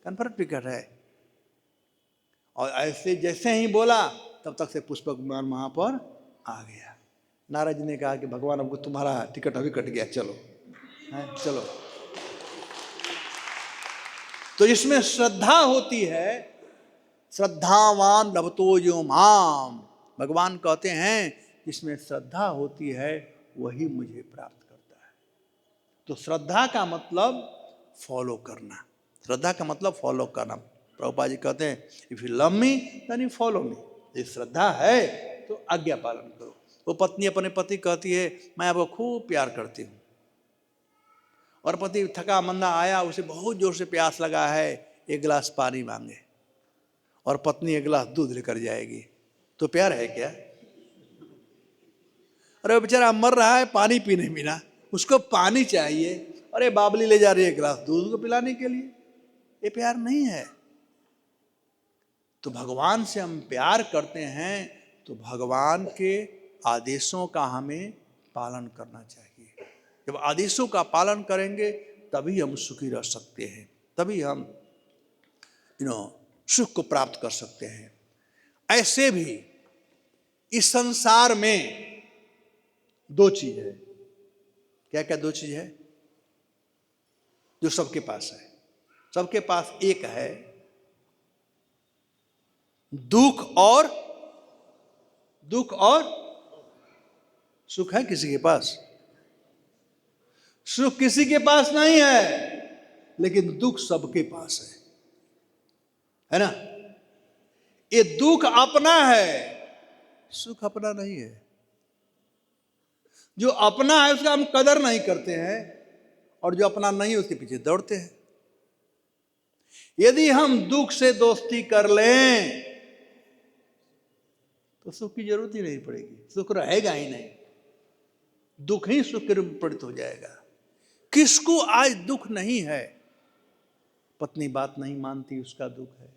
कंफर्म टिकट है। और ऐसे जैसे ही बोला तब तक से पुष्पक विमान वहां पर आ गया। नारद जी ने कहा कि भगवान हमको तुम्हारा टिकट अभी कट गया, चलो चलो। तो इसमें श्रद्धा होती है, श्रद्धावान लभतो यो माम, भगवान कहते हैं जिसमें श्रद्धा होती है वही मुझे प्राप्त करता है। तो श्रद्धा का मतलब फॉलो करना, श्रद्धा का मतलब फॉलो करना। प्रभुपाद जी कहते हैं if you love me then you follow me, ये श्रद्धा है तो आज्ञा पालन करो। वो पत्नी अपने पति कहती है मैं आपको खूब प्यार करती हूँ, और पति थका मंदा आया, उसे बहुत जोर से प्यास लगा है, एक गिलास पानी मांगे और पत्नी एक गिलास दूध लेकर जाएगी, तो प्यार है क्या? अरे बेचारा मर रहा है पानी पीने बिना, उसको पानी चाहिए, अरे बाबली ले जा रही है गिलास दूध को पिलाने के लिए, ये प्यार नहीं है। तो भगवान से हम प्यार करते हैं तो भगवान के आदेशों का हमें पालन करना चाहिए। जब आदेशों का पालन करेंगे तभी हम सुखी रह सकते हैं, तभी हम सुख को प्राप्त कर सकते हैं। ऐसे भी इस संसार में दो चीज है। क्या क्या दो चीज है जो सबके पास है? सबके पास एक है दुख और सुख है किसी के पास? सुख किसी के पास नहीं है, लेकिन दुख सबके पास है ना? ये दुख अपना है, सुख अपना नहीं है। जो अपना है उसका हम कदर नहीं करते हैं, और जो अपना नहीं है उसके पीछे दौड़ते हैं। यदि हम दुख से दोस्ती कर लें तो सुख की जरूरत ही नहीं पड़ेगी, सुख रहेगा ही नहीं, दुख ही सुख के रूप में परिणत हो जाएगा। किसको आज दुख नहीं है? पत्नी बात नहीं मानती उसका दुख है,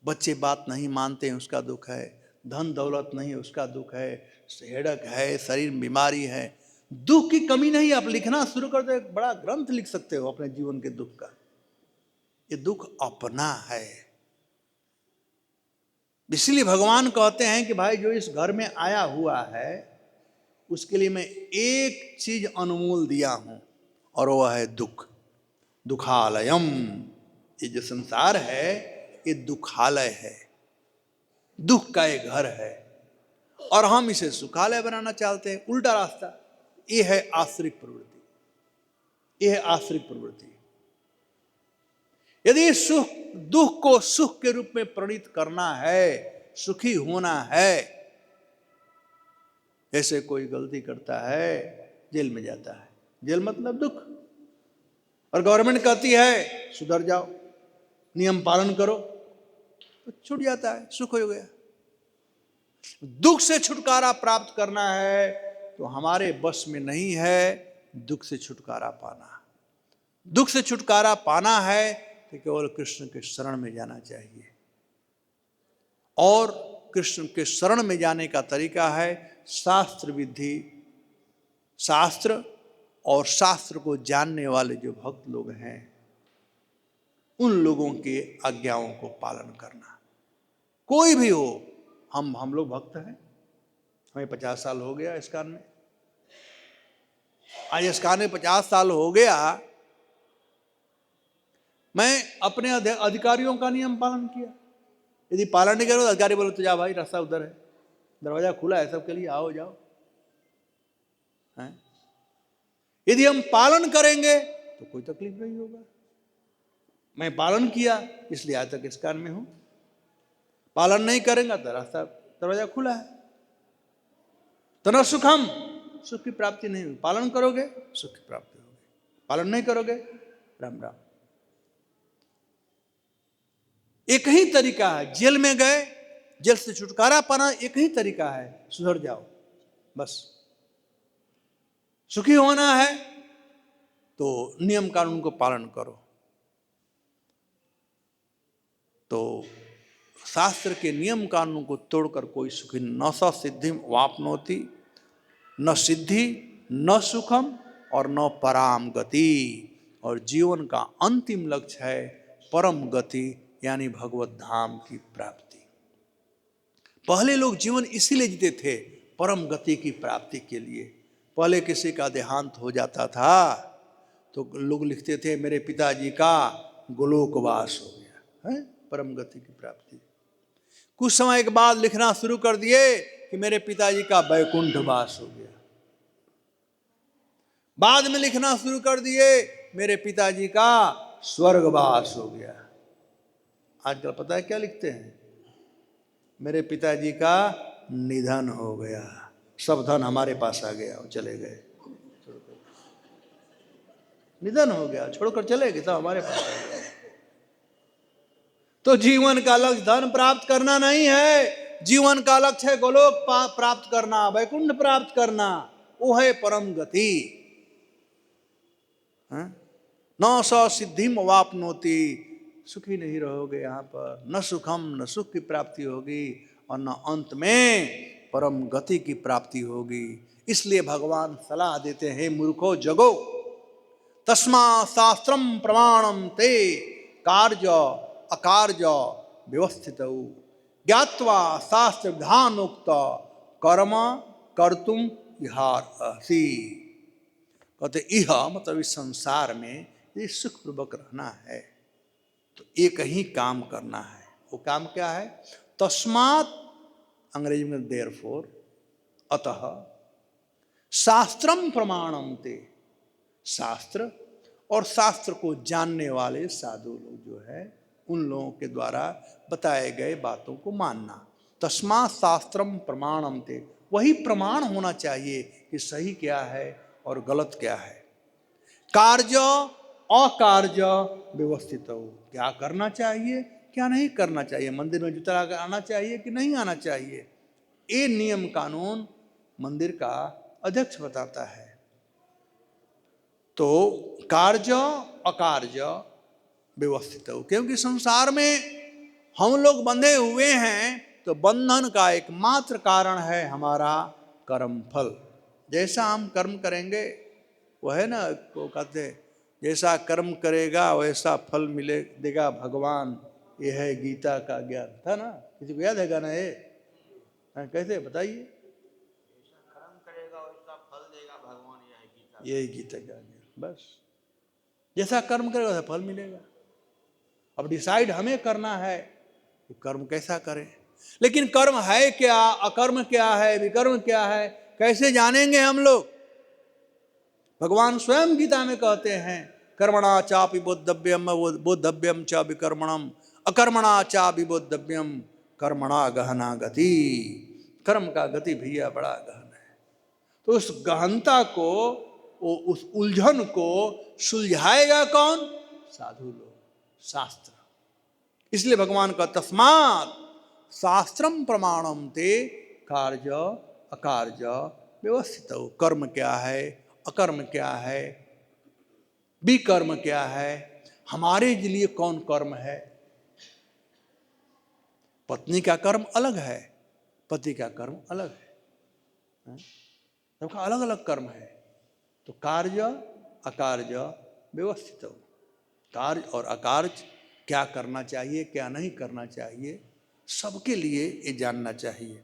बच्चे बात नहीं मानते हैं उसका दुख है, धन दौलत नहीं है उसका दुख है, हेडक है, शरीर में बीमारी है, दुख की कमी नहीं। आप लिखना शुरू कर दो, एक बड़ा ग्रंथ लिख सकते हो अपने जीवन के दुख का। ये दुख अपना है। इसलिए भगवान कहते हैं कि भाई जो इस घर में आया हुआ है उसके लिए मैं एक चीज अनमोल दिया हूं, और वह है दुख। दुखालयम, ये जो संसार है ये दुखालय है, दुख का एक घर है, और हम इसे सुखालय बनाना चाहते हैं। उल्टा रास्ता, ये है आश्रित प्रवृत्ति, ये है आश्रित प्रवृत्ति। यदि सुख दुख को सुख के रूप में प्रणीत करना है, सुखी होना है, ऐसे कोई गलती करता है जेल में जाता है, जेल मतलब दुख, और गवर्नमेंट कहती है सुधर जाओ, नियम पालन करो, तो छूट जाता है, सुख हो गया। दुख से छुटकारा प्राप्त करना है तो हमारे बस में नहीं है दुख से छुटकारा पाना। दुख से छुटकारा पाना है तो केवल कृष्ण के शरण में जाना चाहिए, और कृष्ण के शरण में जाने का तरीका है शास्त्र विधि, शास्त्र और शास्त्र को जानने वाले जो भक्त लोग हैं उन लोगों के आज्ञाओं को पालन करना। कोई भी हो, हम लोग भक्त हैं, हमें 50 साल हो गया इस्कॉन में, आज इस्कॉन में 50 साल हो गया, मैं अपने अधिकारियों का नियम पालन किया। यदि पालन नहीं करो तो अधिकारी बोलो तो जा भाई रास्ता उधर है, दरवाजा खुला है सबके लिए, आओ जाओ। यदि हम पालन करेंगे तो कोई तकलीफ नहीं होगा। मैं पालन किया इसलिए आज तक इस्कॉन में हूं, पालन नहीं करेंगे तो रास्ता दरवाजा खुला है। तो न सुखम, सुख की प्राप्ति नहीं होगी। पालन करोगे सुख की प्राप्ति होगी, पालन नहीं करोगे राम राम। एक ही तरीका है, जेल में गए, जेल से छुटकारा पाना एक ही तरीका है, सुधर जाओ बस। सुखी होना है तो नियम कानून को पालन करो। तो शास्त्र के नियम कानून को तोड़कर कोई सुखी न सा सिद्धि वापनोति, न सिद्धि न सुखम और न पराम गति। और जीवन का अंतिम लक्ष्य है परम गति, यानी भगवत धाम की प्राप्ति। पहले लोग जीवन इसीलिए जीते थे, परम गति की प्राप्ति के लिए। पहले किसी का देहांत हो जाता था तो लोग लिखते थे मेरे पिताजी का गोलोकवास हो गया है, परम गति की प्राप्ति। कुछ समय के बाद लिखना शुरू कर दिए कि मेरे पिताजी का वैकुंठ वास हो गया। बाद में लिखना शुरू कर दिए मेरे पिताजी का स्वर्गवास हो गया। आजकल पता है क्या लिखते हैं? मेरे पिताजी का निधन हो गया, सब धन हमारे पास आ गया और चले गए। निधन हो गया, छोड़कर चले गए, सब हमारे पास आ गया। तो जीवन का लक्ष्य धन प्राप्त करना नहीं है, जीवन का लक्ष्य है गोलोक प्राप्त करना, वैकुंठ प्राप्त करना, वो है परम गति। न स सिद्धिम वापनोति, सुखी नहीं रहोगे यहाँ पर, न सुखम, न सुख की प्राप्ति होगी और न अंत में परम गति की प्राप्ति होगी। इसलिए भगवान सलाह देते हैं, मूर्खो जगो, तस्मा शास्त्रम प्रमाणम ते कार्य अकार्य व्यवस्थित ज्ञात्वा शास्त्र विधानोक्त कर्म कर्तुम इहार्हसि। कहते इह मतलब इस संसार में यदि सुखपूर्वक रहना है तो एक ही काम करना है। वो काम क्या है? तस्मात्, अंग्रेजी में देयरफॉर, अतः, शास्त्रम प्रमाणम ते, शास्त्र और शास्त्र को जानने वाले साधु लोग जो है उन लोगों के द्वारा बताए गए बातों को मानना। तस्मात् शास्त्रम प्रमाणम ते, वही प्रमाण होना चाहिए कि सही क्या है और गलत क्या है। कार्य अकार्य व्यवस्थित हो, क्या करना चाहिए क्या नहीं करना चाहिए, मंदिर में जूता लगा आना चाहिए कि नहीं आना चाहिए, ये नियम कानून मंदिर का अध्यक्ष बताता है। तो कार्य अकार्य व्यवस्थित हो, क्योंकि संसार में हम लोग बंधे हुए हैं तो बंधन का एकमात्र कारण है हमारा कर्म फल। जैसा हम कर्म करेंगे वो है ना, को कहते जैसा कर्म करेगा वैसा फल मिले देगा भगवान, ये है गीता का ज्ञान था ना। किसी को याद है गाना ये? कैसे बताइए? कर्म करेगा वैसा फल देगा भगवान, यही गीता का ज्ञान। बस जैसा कर्म करेगा वैसा फल मिलेगा। अब डिसाइड हमें करना है कि कर्म कैसा करें। लेकिन कर्म है क्या, अकर्म क्या है, विकर्म क्या है, कैसे जानेंगे हम लोग? भगवान स्वयं गीता में कहते हैं कर्मणा चापि बोद्धव्यम बोद्धव्यम च विकर्मणम अकर्मणा चापि बोद्धव्यम कर्मणा गहना गति। कर्म का गति भैया बड़ा गहन है। तो उस गहनता को, उस उलझन को सुलझाएगा कौन? साधु लोग, शास्त्र। इसलिए भगवान का तस्मात् शास्त्रम प्रमाणम ते कार्य अकार्य व्यवस्थित हो। कर्म क्या है, अकर्म क्या है, विकर्म क्या है, हमारे लिए कौन कर्म है। पत्नी का कर्म अलग है, पति का कर्म अलग है, सबका अलग अलग कर्म है। तो कार्य अकार्य व्यवस्थित हो, कार्य और अकार्य क्या करना चाहिए क्या नहीं करना चाहिए, सबके लिए ये जानना चाहिए।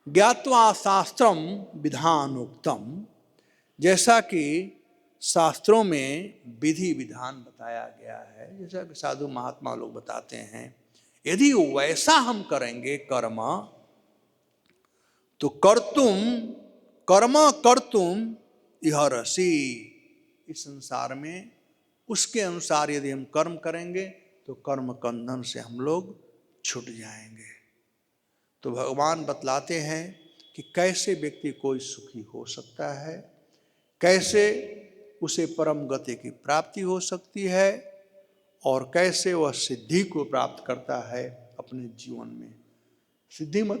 ज्ञात्वा शास्त्रम विधानोक्तम, जैसा कि शास्त्रों में विधि विधान बताया गया है, जैसा कि साधु महात्मा लोग बताते हैं, यदि वैसा हम करेंगे कर्म तो कर्म कर्तुम इहरसि, इस संसार में उसके अनुसार यदि हम कर्म करेंगे तो कर्म बंधन से हम लोग छूट जाएंगे। तो भगवान बतलाते हैं कि कैसे व्यक्ति कोई सुखी हो सकता है, कैसे उसे परम गति की प्राप्ति हो सकती है और कैसे वह सिद्धि को प्राप्त करता है अपने जीवन में। सिद्धि मत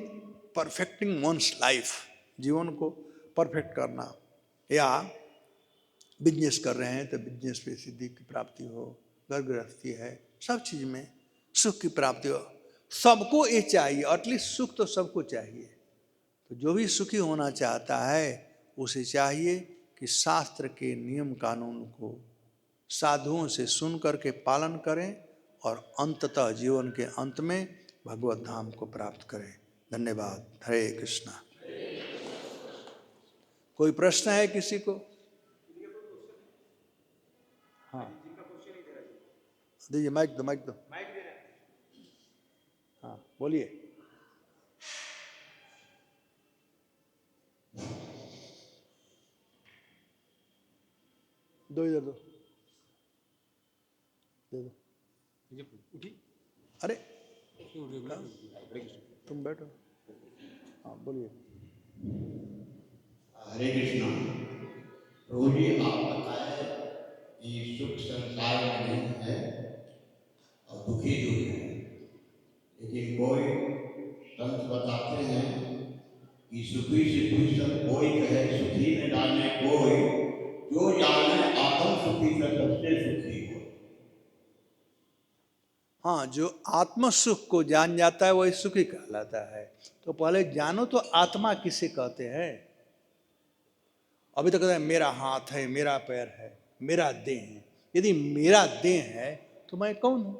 परफेक्टिंग वंस लाइफ, जीवन को परफेक्ट करना, या बिजनेस कर रहे हैं तो बिजनेस पे सिद्धि की प्राप्ति हो, घर गृहस्थी है, सब चीज़ में सुख की प्राप्ति हो। सबको ये चाहिए, एटलीस्ट सुख तो सबको चाहिए। तो जो भी सुखी होना चाहता है उसे चाहिए कि शास्त्र के नियम कानून को साधुओं से सुन करके पालन करें और अंततः जीवन के अंत में भगवत धाम को प्राप्त करें। धन्यवाद। हरे कृष्णा। कोई प्रश्न है किसी को? हाँ दीजिए, माइक दो, माइक दो। हाँ बोलिए। दो, इधर दो, दे दो। अरे तुम बैठो। हाँ बोलिए। हरे कृष्णा। प्रभु जी, आप बताए कि सुख संसार में नहीं है और दुखी दुख है, लेकिन कोई संत बताते हैं कि सुखी सुखी सब कोई कहे, सुखी न जाने कोई, जो जाने आत्म सुखी का सबसे सुखी हो। हाँ, जो आत्म सुख को जान जाता है वही सुखी कहलाता है। तो पहले जानो तो आत्मा किसे कहते हैं। अभी तक कहते हैं मेरा हाथ है, मेरा पैर है, मेरा देह है। यदि मेरा देह है तो मैं कौन हूं?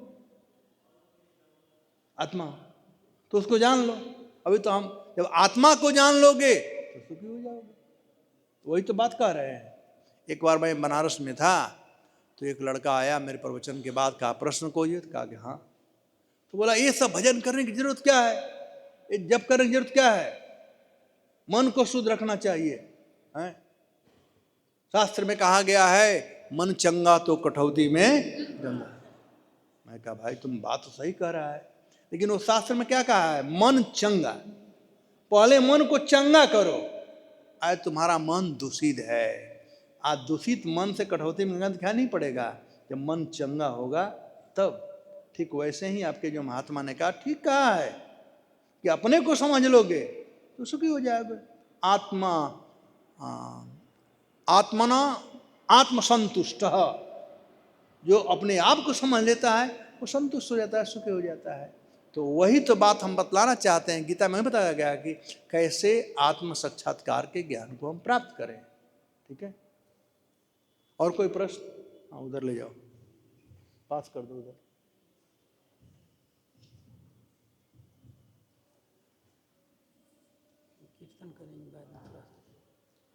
आत्मा। तो उसको जान लो। अभी तो हम जब आत्मा को जान लोगे तो सुखी हो जाओगे। वही तो बात कह रहे हैं। एक बार मैं बनारस में था तो एक लड़का आया मेरे प्रवचन के बाद, कहा प्रश्न कोई है? तो कहा कि हाँ। तो बोला ये सब भजन करने की जरूरत क्या है, ये जप करने की जरूरत क्या है, मन को शुद्ध रखना चाहिए है? शास्त्र में कहा गया है मन चंगा तो कठौती में गंगा। मैं कहा भाई तुम बात तो सही कह रहा है, लेकिन वो शास्त्र में क्या कहा है? मन चंगा। पहले मन को चंगा करो। आज तुम्हारा मन दूषित है। आज दूषित मन से कठौती में गंगा दिखाई नहीं पड़ेगा। जब मन चंगा होगा तब। ठीक वैसे ही आपके जो महात्मा ने कहा, ठीक कहा है कि अपने को समझ लोगे तो सुखी हो जाओगे। आत्मा आत्मना आत्मसंतुष्ट, जो अपने आप को समझ लेता है वो संतुष्ट हो जाता है, सुखी हो जाता है। तो वही तो बात हम बतलाना चाहते हैं। गीता में बताया गया कि कैसे आत्म साक्षात्कार के ज्ञान को हम प्राप्त करें। ठीक है, और कोई प्रश्न? हाँ उधर ले जाओ, पास कर दो उधर।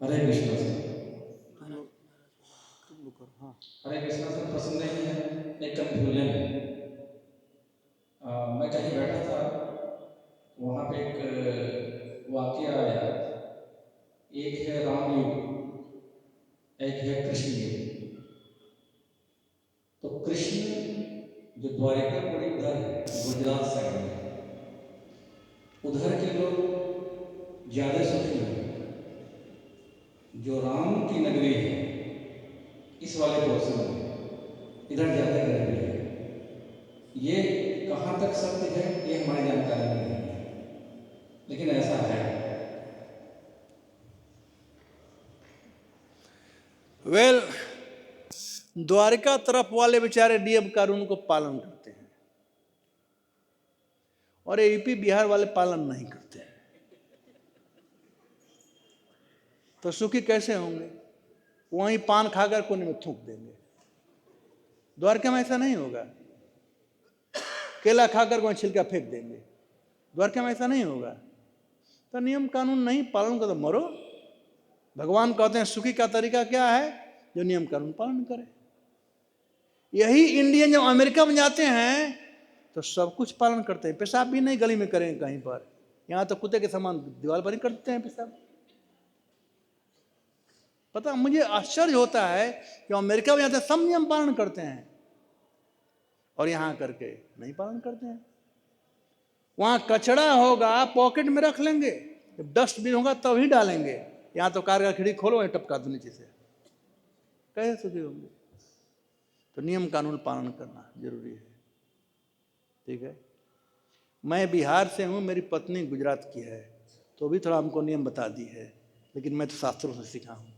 हरे कृष्णा सर। हाँ हरे कृष्णा सर, प्रश्न नहीं है, एक कंफ्यूजन है। मैं कहीं बैठा था, वहाँ पे एक वाक्य आया, एक है राम युग, एक है कृष्ण युग। तो कृष्ण जो द्वारिकापुरी उधर है, गुजरात साइड में, उधर के लोग ज़्यादा सुखी हैं। जो राम की नगरी है इस वाले पोर्शन में, इधर ज़्यादा गरीबी है। ये कहाँ तक सत्य है ये हमारी जानकारी में नहीं है, लेकिन ऐसा है। वेल, द्वारिका तरफ वाले बेचारे नियम कानून को पालन करते हैं और यूपी बिहार वाले पालन नहीं करते हैं। तो सुखी कैसे होंगे? वहीं पान खाकर कोने में थूक देंगे। द्वारका में ऐसा नहीं होगा। केला खाकर वहीं छिलका फेंक देंगे। द्वारका में ऐसा नहीं होगा। तो नियम कानून नहीं पालन करो तो मरो। भगवान कहते हैं सुखी का तरीका क्या है? जो नियम कानून पालन करे। यही इंडियन जब अमेरिका में जाते हैं तो सब कुछ पालन करते हैं। पेशाब भी नहीं गली में करेंगे कहीं पर, यहाँ तो कुत्ते के समान दीवार पर ही करते हैं पेशाब। पता मुझे आश्चर्य होता है कि अमेरिका में जाते सब नियम पालन करते हैं और यहाँ करके नहीं पालन करते हैं। वहाँ कचरा होगा पॉकेट में रख लेंगे, जब डस्टबिन होगा तब ही डालेंगे। यहाँ तो कार का खिड़की खोलो टपका दो नीचे से। कैसे सुखी होंगे? तो नियम कानून पालन करना जरूरी है। ठीक है, मैं बिहार से हूँ, मेरी पत्नी गुजरात की है, तो भी थोड़ा हमको नियम बता दी है, लेकिन मैं तो शास्त्रों से सीखा हूँ।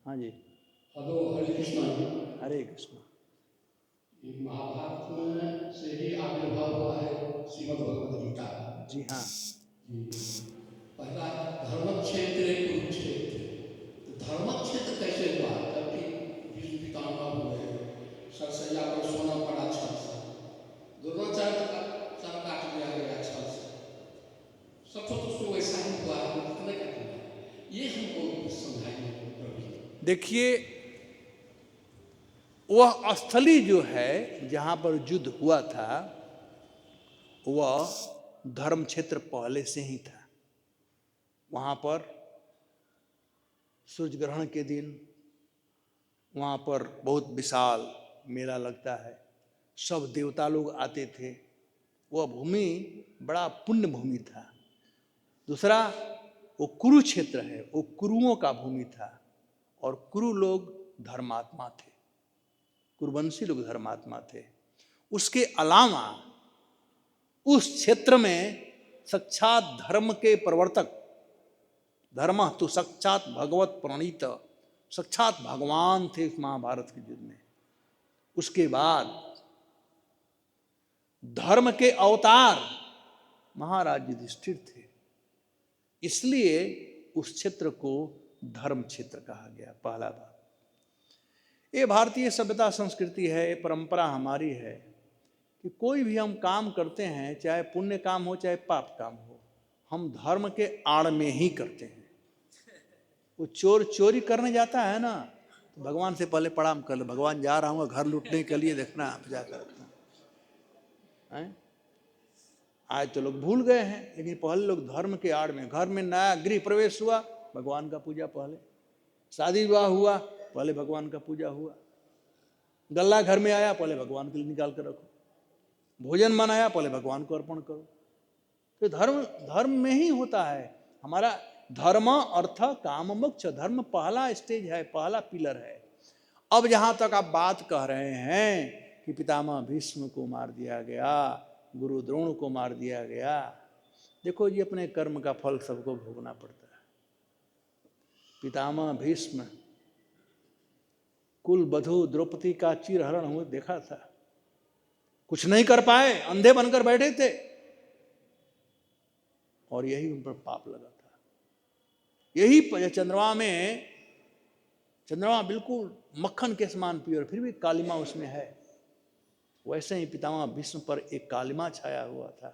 हाँ जी। हेलो, हरे कृष्णा जी। हरे कृष्णा। महाभारत में से ही आविर्भाव हुआ है श्रीमद् भगवद गीता। जी हाँ। जी। पहला धर्म क्षेत्र कुरुक्षेत्र। तो धर्म क्षेत्र कैसे हुआ? जबकि भीष्म पितामह हुए, सरसैया पर सोना पड़ा छल से, द्रोणाचार्य का सर काट दिया गया छल से। सब तो वैसा ही हुआ है, कितने का हुआ है? ये हमको समझाइए प्रभु जी। देखिए, वह स्थली जो है जहां पर युद्ध हुआ था, वह धर्म क्षेत्र पहले से ही था। वहां पर सूर्य ग्रहण के दिन वहां पर बहुत विशाल मेला लगता है, सब देवता लोग आते थे। वह भूमि बड़ा पुण्य भूमि था। दूसरा, वो कुरुक्षेत्र है, वो कुरुओं का भूमि था, और कुरु लोग धर्मात्मा थे, कुरुवंशी लोग धर्मात्मा थे। उसके अलावा उस क्षेत्र में साक्षात धर्म के प्रवर्तक, धर्म तो साक्षात भगवत प्रणीत, साक्षात भगवान थे इस महाभारत के युद्ध में। उसके बाद धर्म के अवतार महाराज युधिष्ठिर थे, इसलिए उस क्षेत्र को धर्म क्षेत्र कहा गया। पहला बात, ये भारतीय सभ्यता संस्कृति है, ये परंपरा हमारी है कि कोई भी हम काम करते हैं, चाहे पुण्य काम हो चाहे पाप काम हो, हम धर्म के आड़ में ही करते हैं। वो चोर चोरी करने जाता है ना, तो भगवान से पहले प्रणाम कर लो, भगवान जा रहा हूँ घर लूटने के लिए, देखना आप जाकर हैं? आज तो लोग भूल गए हैं, लेकिन पहले लोग धर्म के आड़ में, घर में नया गृह प्रवेश हुआ, भगवान का पूजा पहले, शादी विवाह हुआ, पहले भगवान का पूजा हुआ, गल्ला घर में आया, पहले भगवान के लिए निकाल कर रखो, भोजन मनाया, पहले भगवान को अर्पण करो। तो धर्म धर्म में ही होता है हमारा। धर्म अर्थ काम मोक्ष, धर्म पहला स्टेज है, पहला पिलर है। अब जहां तक आप बात कह रहे हैं कि पितामह भीष्म को मार दिया गया, गुरु द्रोण को मार दिया गया, देखो जी, अपने कर्म का फल सबको भोगना पड़ता है। पितामह भीष्म कुल बधू द्रौपदी का चीरहरण हुए देखा था, कुछ नहीं कर पाए, अंधे बनकर बैठे थे, और यही उन पर पाप लगा था। यही चंद्रमा बिल्कुल मक्खन के समान प्योर, फिर भी कालिमा उसमें है। वैसे ही पितामह भीष्म पर एक कालिमा छाया हुआ था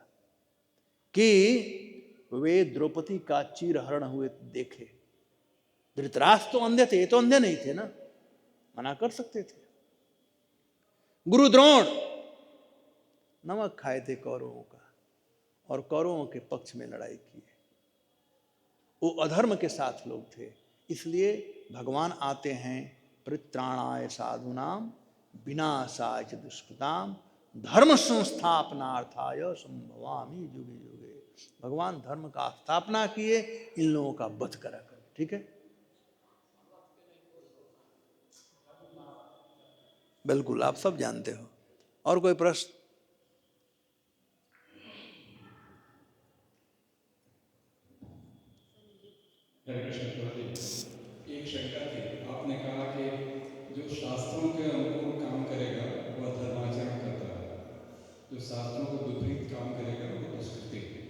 कि वे द्रौपदी का चीरहरण हुए देखे। धृतराष्ट्र तो अंधे थे, ये तो अंधे नहीं थे ना, मना कर सकते थे। गुरु द्रोण नमक खाए थे कौरवों का, और कौरवों के पक्ष में लड़ाई की। वो अधर्म के साथ लोग थे, इसलिए भगवान आते हैं परित्राणाय साधूनाम विनाशाय च दुष्कृताम धर्म संस्थापनार्थाय संभवामि युगे युगे। भगवान धर्म का स्थापना किए, इन लोगों का वध करा कर। ठीक है, बिल्कुल आप सब जानते हो। और कोई प्रश्न? हरे कृष्ण प्रभु जी, एक शंका थी। आपने कहा कि जो शास्त्रों के अनुकूल काम करेगा वह धर्माचरण करता है, जो शास्त्रों के विपरीत काम करेगा वो दुष्कृति है।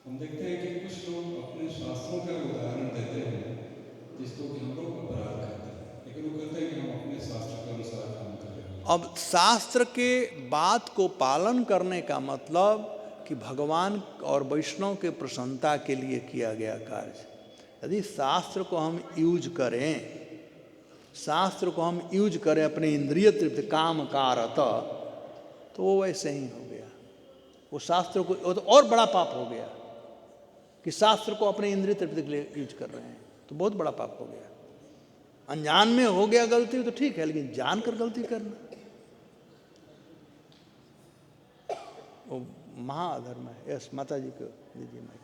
हम देखते हैं कि कुछ लोग अपने शास्त्रों का उदाहरण देते हैं जिसको कि हम लोग अपराध कहते हैं, लेकिन वो कहते हैं कि हम अपने शास्त्र के अनुसार काम कर रहे हैं। अब शास्त्र के बात को पालन करने का मतलब कि भगवान और वैष्णव के प्रसन्नता के लिए किया गया कार्य। यदि शास्त्र को हम यूज करें, शास्त्र को हम यूज करें अपने इंद्रिय तृप्ति काम कारत, तो वो वैसे ही हो गया। वो शास्त्र को, वो तो और बड़ा पाप हो गया कि शास्त्र को अपने इंद्रिय तृप्ति के लिए यूज कर रहे हैं, तो बहुत बड़ा पाप हो गया। अनजान में हो गया गलती तो ठीक है, लेकिन जानकर गलती करना वो महाअधर्म है। यस, माता जी को दीजिए माइक।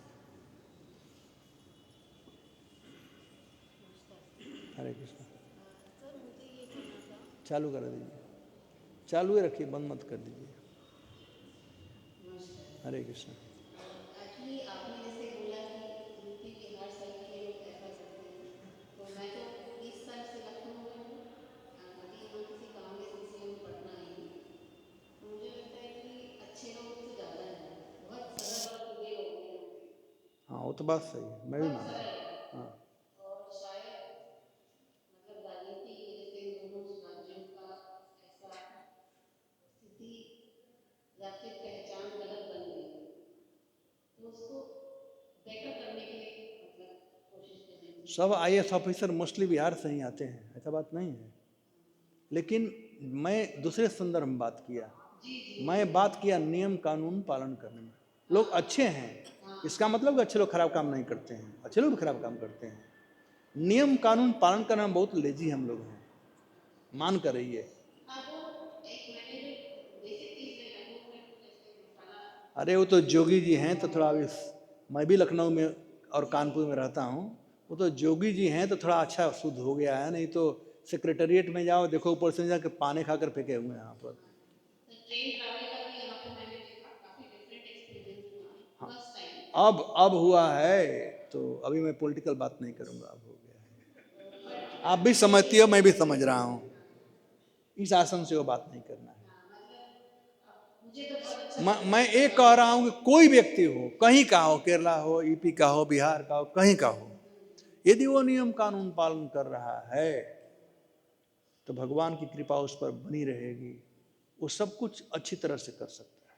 हरे कृष्ण। चालू कर दीजिए, चालू ही रखिए, बंद मत कर दीजिए। हरे कृष्ण। एक्चुअली आपने जैसे बोला कि यूपी बिहार साइड के लोग ऐसा करते हैं, तो मैं तो इस साइड से लखनऊ में हूँ, हालांकि यहाँ किसी काम के सिलसिले में पटना आई हूँ। तो मुझे लगता है कि अच्छे लोग तो ज़्यादा हैं, बहुत सरल और सीधे लोग हैं। वो तो बात सही है, मैं भी मानता हूँ। हाँ और शायद मतलब राजनीति की वजह से इन दोनों राज्यों का ऐसा स्थिति या फिर पहचान गलत बन गई, तो उसको बेटर करने के लिए मतलब कोशिश करेंगे। सब IAS ऑफिसर मोस्टली बिहार से ही आते हैं, ऐसा बात नहीं है। लेकिन मैं दूसरे संदर्भ में बात किया, मैं बात किया नियम कानून पालन करने में। लोग अच्छे हैं, इसका मतलब कि अच्छे लोग खराब काम नहीं करते हैं, अच्छे लोग भी खराब काम करते हैं। नियम कानून पालन करना बहुत लेजी हम लोग हैं, मान कर रही है। अरे वो तो जोगी जी हैं तो थोड़ा अभी, मैं भी लखनऊ में और कानपुर में रहता हूँ, वो तो जोगी जी हैं तो थोड़ा अच्छा शुद्ध हो गया है, नहीं तो सेक्रेटेरिएट में जाओ देखो ऊपर से जाकर पानी खाकर फेंके हुए हैं यहाँ पर। ट्रेन ट्रैवल का भी यहाँ पे मैंने देखा, काफी डिफरेंट एक्सपीरियंस हुआ फर्स्ट टाइम। अब हुआ है, तो अभी मैं पॉलिटिकल बात नहीं करूँगा, अब हो गया है। आप भी समझती हो, मैं भी समझ रहा हूँ, इस आसन से वो बात नहीं करना है। मैं एक कह रहा हूं कि कोई व्यक्ति हो, कहीं का हो, केरला हो, यूपी का हो, बिहार का हो, कहीं का हो, यदि वो नियम कानून पालन कर रहा है तो भगवान की कृपा उस पर बनी रहेगी, वो सब कुछ अच्छी तरह से कर सकता है।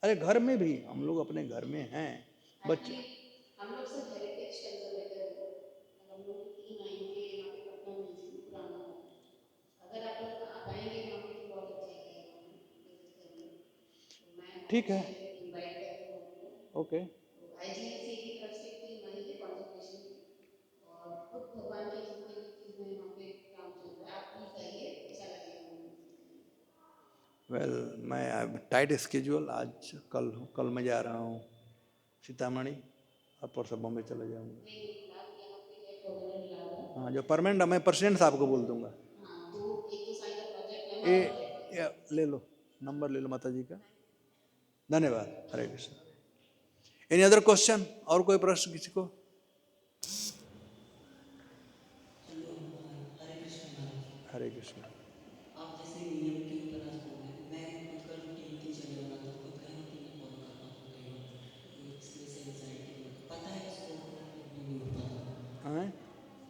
अरे घर में भी हम लोग अपने घर में हैं, बच्चे हम लोग सब हेरिटेज कंजर्वेटर हैं, हम लोग की टीम आएंगे यहाँ पे पटना म्यूजियम पुराना, अगर आप लोग आप आएंगे यहाँ पे तो बहुत अच्छा लगेगा विजिट करने, तो मैं ठीक है, इनवाइट करती हूँ आपको। ओके। IGNC की तरफ से टीम आई है कॉन्जर्वेशन की, और खुद भगवान की जितनी भी चीज़ें यहाँ पे काम चल रहा है, आप प्लीज आइए, अच्छा लगेगा। वेल मैं टाइट स्केड्यूल, आज कल मैं जा रहा हूँ सीतामढ़ी और परसों बॉम्बे चले जाऊँगा। हाँ जो परमानेंट, मैं प्रेसिडेंट साहब को बोल दूंगा। ये ले लो, नंबर ले लो माता जी का। धन्यवाद, हरे कृष्ण। एनी अदर क्वेश्चन, और कोई प्रश्न किसी को? हरे कृष्ण। आप जैसे नियम के ऊपर आज बोल रहे हैं, मैं खुद का रूटीन दिनचर्या बनाता हूँ, खुद का ही रूटीन नहीं फॉलो कर पाता हूँ कई बार, इस वजह से एंजाइटी भी होती है, पता है उसको फिर भी नहीं हो पाता। हाँ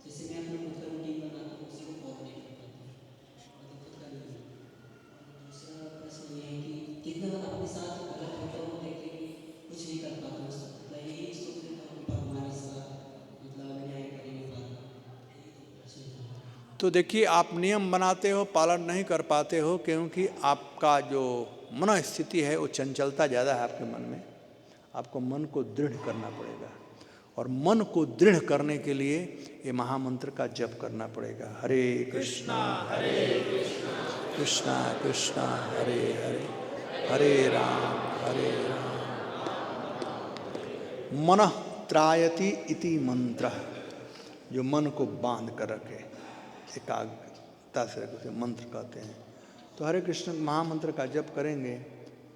जैसे मैं अपना खुद का रूटीन बनाता हूँ, उसी को फॉलो नहीं कर पाता हूँ, मतलब खुद का नहीं। और दूसरा प्रश्न ये है कि कितना बार अपने साथ गलत होता हुआ देख के भी कुछ नहीं कर पाता हूँ, मतलब यही सोच लेता हूँ कि भगवान इसका मतलब न्याय कर ही नहीं पाता। यही तो प्रश्न था। तो देखिए, आप नियम बनाते हो, पालन नहीं कर पाते हो क्योंकि आपका जो मन स्थिति है वो चंचलता ज़्यादा है आपके मन में। आपको मन को दृढ़ करना पड़ेगा, और मन को दृढ़ करने के लिए ये महामंत्र का जप करना पड़ेगा। हरे कृष्णा कृष्णा कृष्णा हरे हरे, हरे राम मनः त्रायति इति मंत्र, जो मन को बांध कर रखे, एकाग्रता से रखे, उसे मंत्र कहते हैं। तो हरे कृष्ण महामंत्र का जप करेंगे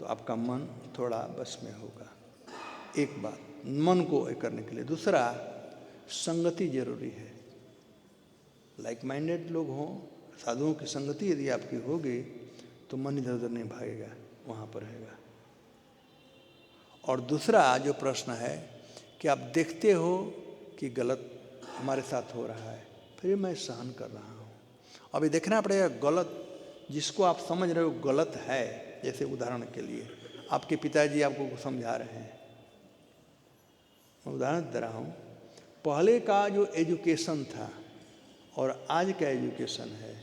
तो आपका मन थोड़ा बस में होगा। एक बात मन को करने के लिए। दूसरा, संगति जरूरी है। लाइक माइंडेड लोग हों, साधुओं की संगति यदि आपकी होगी तो मन इधर उधर नहीं भागेगा, वहाँ पर रहेगा। और दूसरा जो प्रश्न है कि आप देखते हो कि गलत हमारे साथ हो रहा है, फिर मैं सहन कर रहा हूँ। अभी देखना पड़ेगा गलत, जिसको आप समझ रहे हो गलत है। जैसे उदाहरण के लिए आपके पिताजी आपको समझा रहे हैं, मैं उदाहरण दे रहा हूँ। पहले का जो एजुकेशन था और आज का एजुकेशन है,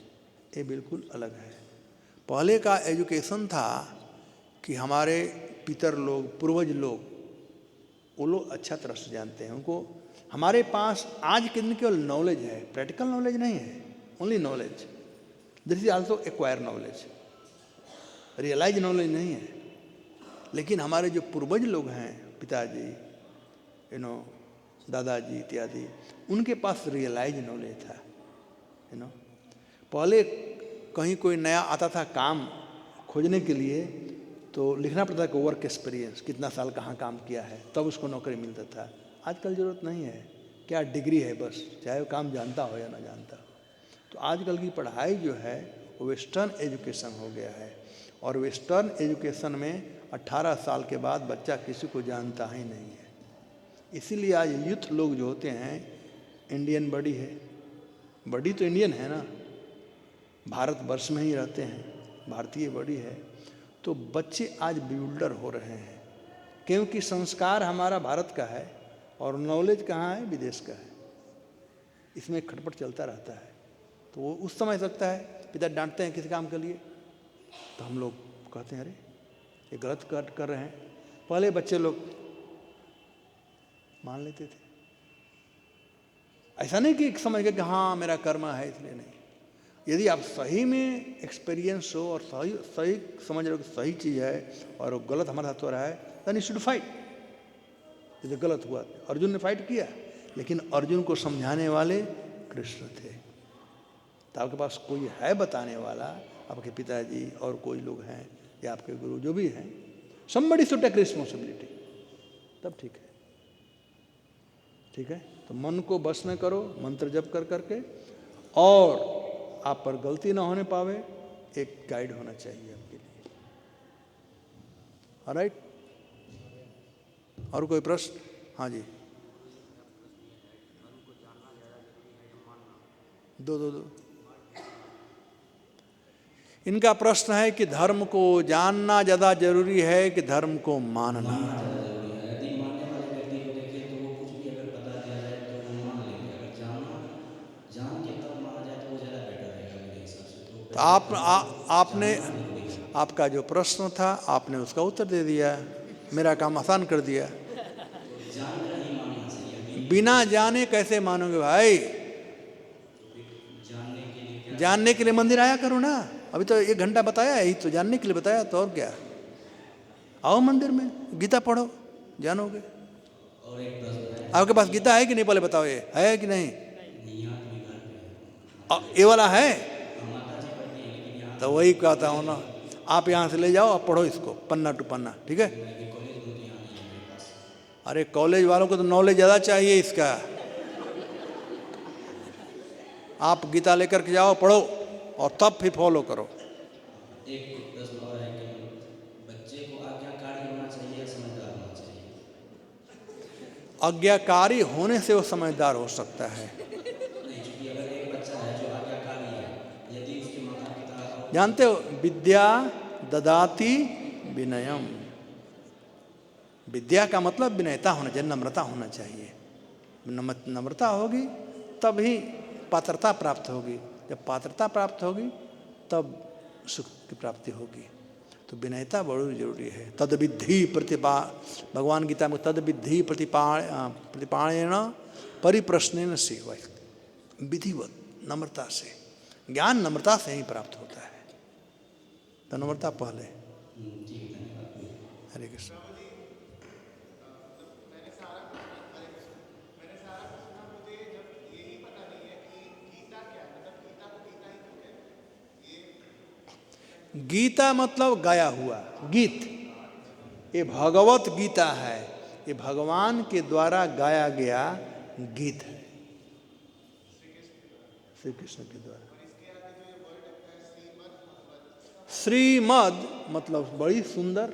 ये बिल्कुल अलग है। पहले का एजुकेशन था कि हमारे पितर लोग, पूर्वज लोग, वो लोग अच्छा तरह से जानते हैं उनको। हमारे पास आज के दिन केवल नॉलेज है, प्रैक्टिकल नॉलेज नहीं है, only knowledge. This is also acquire knowledge, realise knowledge नहीं है। लेकिन हमारे जो पूर्वज लोग हैं, पिताजी, दादाजी इत्यादि, उनके पास रियलाइज नॉलेज था। पहले कहीं कोई नया आता था काम खोजने के लिए तो लिखना पड़ता था कि वर्क एक्सपीरियंस, कितना साल कहाँ काम किया है, तब उसको नौकरी मिलता था। आजकल ज़रूरत नहीं है, क्या डिग्री है बस, चाहे वो काम जानता हो या ना जानता हो। तो आजकल की पढ़ाई जो है वो वेस्टर्न एजुकेशन हो गया है, और वेस्टर्न एजुकेशन में 18 साल के बाद बच्चा किसी को जानता ही नहीं है। इसीलिए आज यूथ लोग जो होते हैं, इंडियन बॉडी है, बॉडी तो इंडियन है ना, भारतवर्ष में ही रहते हैं, भारतीय बॉडी है, तो बच्चे आज बिल्डर हो रहे हैं, क्योंकि संस्कार हमारा भारत का है और नॉलेज कहाँ है, विदेश का है। इसमें खटपट चलता रहता है। तो वो उस समय लगता है, पिता डांटते हैं किसी काम के लिए, तो हम लोग कहते हैं अरे ये गलत कर रहे हैं। पहले बच्चे लोग मान लेते थे, ऐसा नहीं कि समझ गए कि हाँ मेरा कर्म है इसलिए, नहीं। यदि आप सही में एक्सपीरियंस हो और सही समझ रहे हो कि सही चीज़ है और वो गलत हमारे साथ हो रहा है, देन यू शुड फाइट। यदि गलत हुआ, अर्जुन ने फाइट किया, लेकिन अर्जुन को समझाने वाले कृष्ण थे। तो आपके पास कोई है बताने वाला, आपके पिताजी और कोई लोग हैं या आपके गुरु जो भी हैं, somebody should take responsibility, तब ठीक है। ठीक है, तो मन को बस न करो, मंत्र जप कर करके, और आप पर गलती ना होने पावे, एक गाइड होना चाहिए आपके लिए। ऑलराइट, और कोई प्रश्न? हाँ जी, दो। इनका प्रश्न है कि धर्म को जानना ज़्यादा जरूरी है कि धर्म को मानना? ज़्यादा जरूरी है। यदि मानने वाले व्यक्ति को देखें तो वो कुछ भी अगर बता दिया जाए तो वो मान लेंगे। अगर जान के तब माना जाए तो वो ज़्यादा बेटर रहेगा मेरे हिसाब से। तो आपने आपका जो प्रश्न था आपने उसका उत्तर दे दिया, मेरा काम आसान कर दिया। जानकर ही मानना चाहिए। बिना जाने कैसे मानोगे भाई? जानने के लिए मंदिर आया करो ना। अभी तो 1 घंटा बताया है, तो जानने के लिए बताया, तो और क्या। आओ मंदिर में, गीता पढ़ो, जानोगे। और एक प्रश्न है, आपके पास गीता है कि नहीं, पहले बताओ, ये है कि नहीं? ये वाला है, तो वही कहता हूँ ना, आप यहाँ से ले जाओ, आप पढ़ो इसको पन्ना टू पन्ना, ठीक है। अरे कॉलेज वालों को तो नॉलेज ज़्यादा चाहिए इसका। आप गीता लेकर के जाओ, पढ़ो, और तब फिर फॉलो करो। एक प्रश्न और है कि बच्चे को आज्ञाकारी होना चाहिए या समझदार होना चाहिए? आज्ञाकारी होने से वो समझदार हो सकता है। नहीं, क्योंकि अगर एक बच्चा है जो आज्ञाकारी है, यदि उसके माता पिता, जानते हो, विद्या ददाति विनयम, विद्या का मतलब विनयता होना चाहिए, नम्रता होना चाहिए। नम्रता होगी तभी पात्रता प्राप्त होगी, जब पात्रता प्राप्त होगी तब सुख की प्राप्ति होगी। तो विनयता बड़ी जरूरी है। तद विद्धि भगवान गीता में तद विद्धि प्रतिपाणेन परिप्रश्नेन सेवा, विधिवत नम्रता से, ज्ञान नम्रता से ही प्राप्त होता है। तो नम्रता पहले। हरे कृष्ण। गीता मतलब गाया हुआ गीत, ये भगवत गीता है, ये भगवान के द्वारा गाया गया गीत है, श्री कृष्ण के द्वारा। श्रीमद मतलब बड़ी सुंदर,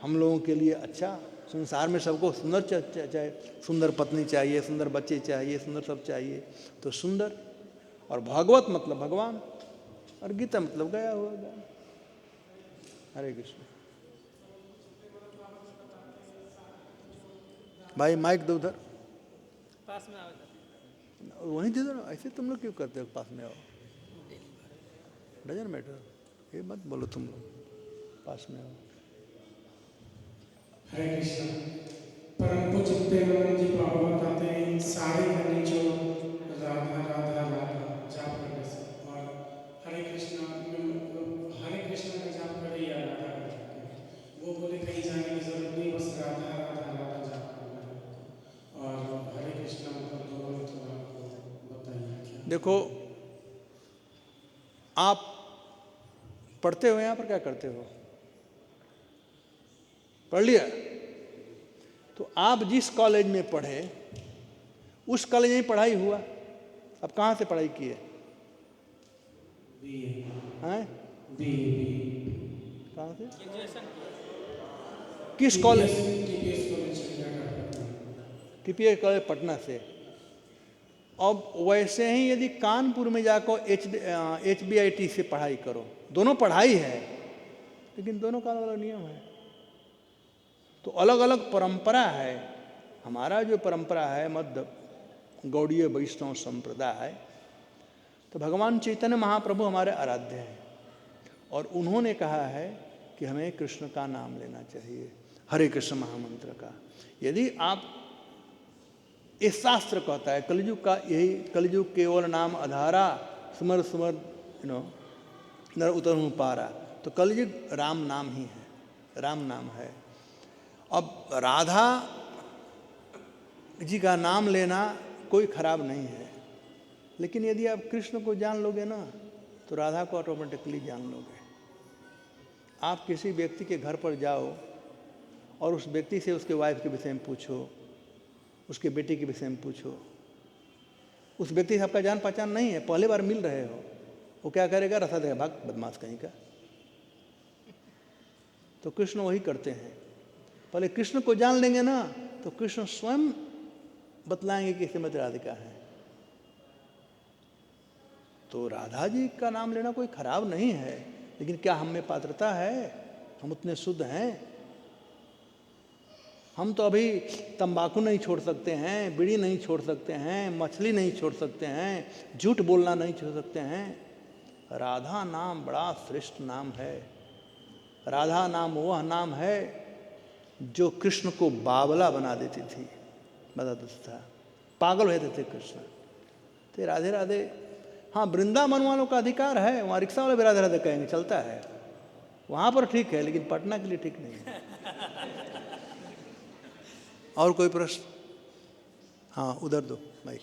हम लोगों के लिए अच्छा। संसार में सबको सुंदर चाहिए, सुंदर पत्नी चाहिए, सुंदर बच्चे चाहिए, सुंदर सब चाहिए, तो सुंदर। और भागवत मतलब भगवान, और गीता मतलब गया हुआ ज्ञान। हरे कृष्ण। भाई माइक दो उधर, पास में आओ, वहीं दे दो। ऐसे तुम लोग क्यों करते हो, पास में आओ, डजंट मैटर, ये मत बोलो तुम लोग, पास में आओ। हरे कृष्ण। परम पूज्य प्रेमानंद जी बाबा बताते हैं सारे गाने जो राधा राधा राधा जाप करने से, और हरे कृष्ण का जाप करे या राधा का जाप करे, वो बोले कहीं जाने की जरूरत नहीं, बस राधा राधा राधा जाप करना है। और हरे कृष्ण मतलब दोनों थोड़ा आपको बताइए। देखो, आप पढ़ते हो, यहाँ पर क्या करते हो, पढ़ लिया? तो आप जिस कॉलेज में पढ़े उस कॉलेज में पढ़ाई हुआ, अब कहाँ से पढ़ाई की है? हैं? कहाँ से? किस कॉलेज? TPS कॉलेज पटना से। अब वैसे ही यदि कानपुर में जाकर HBIT से पढ़ाई करो, दोनों पढ़ाई है लेकिन दोनों का अलग अलग नियम है, तो अलग अलग परंपरा है। हमारा जो परंपरा है मध्य गौड़ीय वैष्णव संप्रदाय, तो भगवान चैतन्य महाप्रभु हमारे आराध्य हैं और उन्होंने कहा है कि हमें कृष्ण का नाम लेना चाहिए, हरे कृष्ण महामंत्र का। यदि आप, इस शास्त्र कहता है कलयुग का यही, कलयुग केवल नाम आधारा, सुमर सुमर नर उतर पारा, तो कलयुग राम नाम ही है, राम नाम है। अब राधा जी का नाम लेना कोई खराब नहीं है, लेकिन यदि आप कृष्ण को जान लोगे ना तो राधा को ऑटोमेटिकली जान लोगे। आप किसी व्यक्ति के घर पर जाओ और उस व्यक्ति से उसके वाइफ के विषय में पूछो, उसके बेटे के विषय में पूछो, उस व्यक्ति से आपका जान पहचान नहीं है, पहले बार मिल रहे हो, वो क्या करेगा? रसा देगा, भाग बदमाश कहीं का। तो कृष्ण वही करते हैं, पहले कृष्ण को जान लेंगे ना तो कृष्ण स्वयं बतलाएंगे कि श्रीमती राधिका है। तो राधा जी का नाम लेना कोई खराब नहीं है, लेकिन क्या हम में पात्रता है? हम उतने शुद्ध हैं? हम तो अभी तंबाकू नहीं छोड़ सकते हैं, बीड़ी नहीं छोड़ सकते हैं, मछली नहीं छोड़ सकते हैं, झूठ बोलना नहीं छोड़ सकते हैं। राधा नाम बड़ा श्रेष्ठ नाम है। राधा नाम वह नाम है जो कृष्ण को बावला बना देती थी, बता था, पागल होते थे कृष्ण। तो राधे राधे, हाँ वृंदावन वालों का अधिकार है, वहाँ रिक्शा वाले भी राधे राधे कहेंगे, चलता है, वहाँ पर ठीक है, लेकिन पटना के लिए ठीक नहीं है। और कोई प्रश्न? हाँ उधर दो भाई,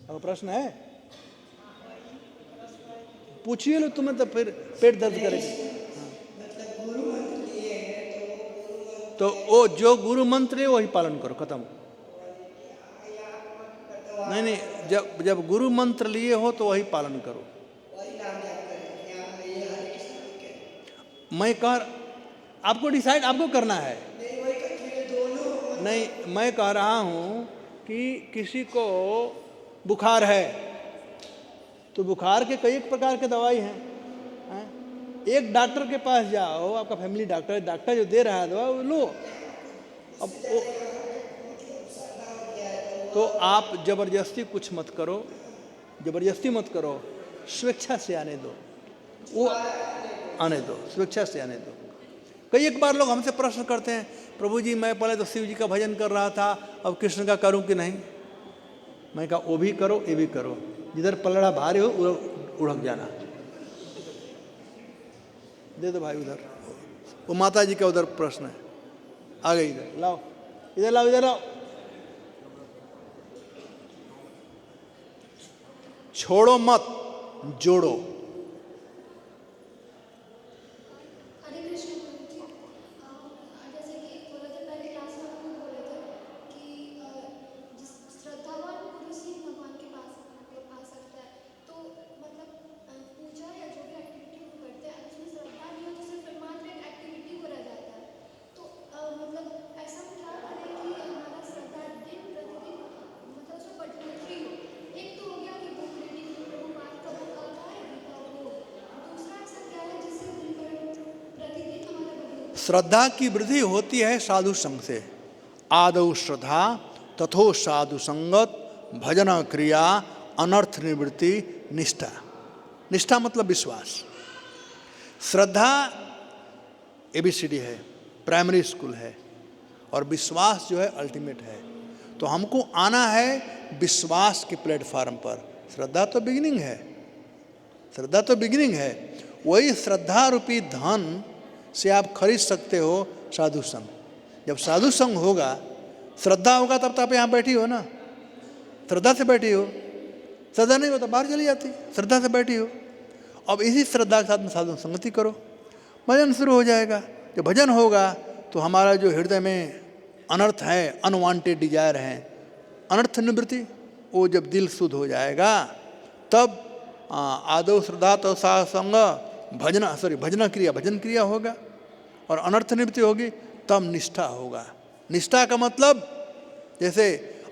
अब प्रश्न है पूछिए लो, तुम्हें तो फिर पेट दर्द करेगा। तो वो जो गुरु मंत्र है वही पालन करो, खत्म। नहीं, जब गुरु मंत्र लिए हो तो वही पालन करो। मैं कह, आपको डिसाइड आपको करना है। नहीं, मैं कह रहा हूं कि किसी को बुखार है तो बुखार के कई प्रकार के दवाई हैं। एक डॉक्टर के पास जाओ, आपका फैमिली डॉक्टर, डॉक्टर जो दे रहा है दवा वो लो। अब तो आप जबरदस्ती कुछ मत करो, जबरदस्ती मत करो, स्वेच्छा से आने दो, वो आने दो, स्वेच्छा से आने दो। कई एक बार लोग हमसे प्रश्न करते हैं, प्रभु जी मैं पहले तो शिव जी का भजन कर रहा था, अब कृष्ण का करूं कि नहीं? मैं कहा वो भी करो, ये भी करो, जिधर पलड़ा भारी हो उड़क जाना। दे दो भाई उधर, वो माता जी का उधर प्रश्न है, आ गई इधर लाओ, इधर लाओ, इधर लाओ। छोड़ो मत, जोड़ो। श्रद्धा की वृद्धि होती है साधु संग से। आदौ श्रद्धा तथो साधु संगत भजन क्रिया अनर्थ निवृत्ति निष्ठा। निष्ठा मतलब विश्वास। श्रद्धा ABCD है, प्राइमरी स्कूल है, और विश्वास जो है अल्टीमेट है। तो हमको आना है विश्वास के प्लेटफार्म पर। श्रद्धा तो बिगिनिंग है, श्रद्धा तो बिगिनिंग है। वही श्रद्धा रूपी धन से आप खरीद सकते हो साधु संग। जब साधु संग होगा, श्रद्धा होगा, तब तो आप यहाँ बैठी हो ना, श्रद्धा से बैठी हो। श्रद्धा नहीं हो तो बाहर चली जाती, श्रद्धा से बैठी हो। अब इसी श्रद्धा के साथ में साधु संगति करो, भजन शुरू हो जाएगा। जब भजन होगा तो हमारा जो हृदय में अनर्थ है, अनवांटेड डिजायर है, अनर्थ निवृत्ति, वो जब दिल शुद्ध हो जाएगा तब आदौ श्रद्धा तो साधु संग भजन क्रिया होगा और अनर्थ निवृत्ति होगी, तब निष्ठा होगा। निष्ठा का मतलब, जैसे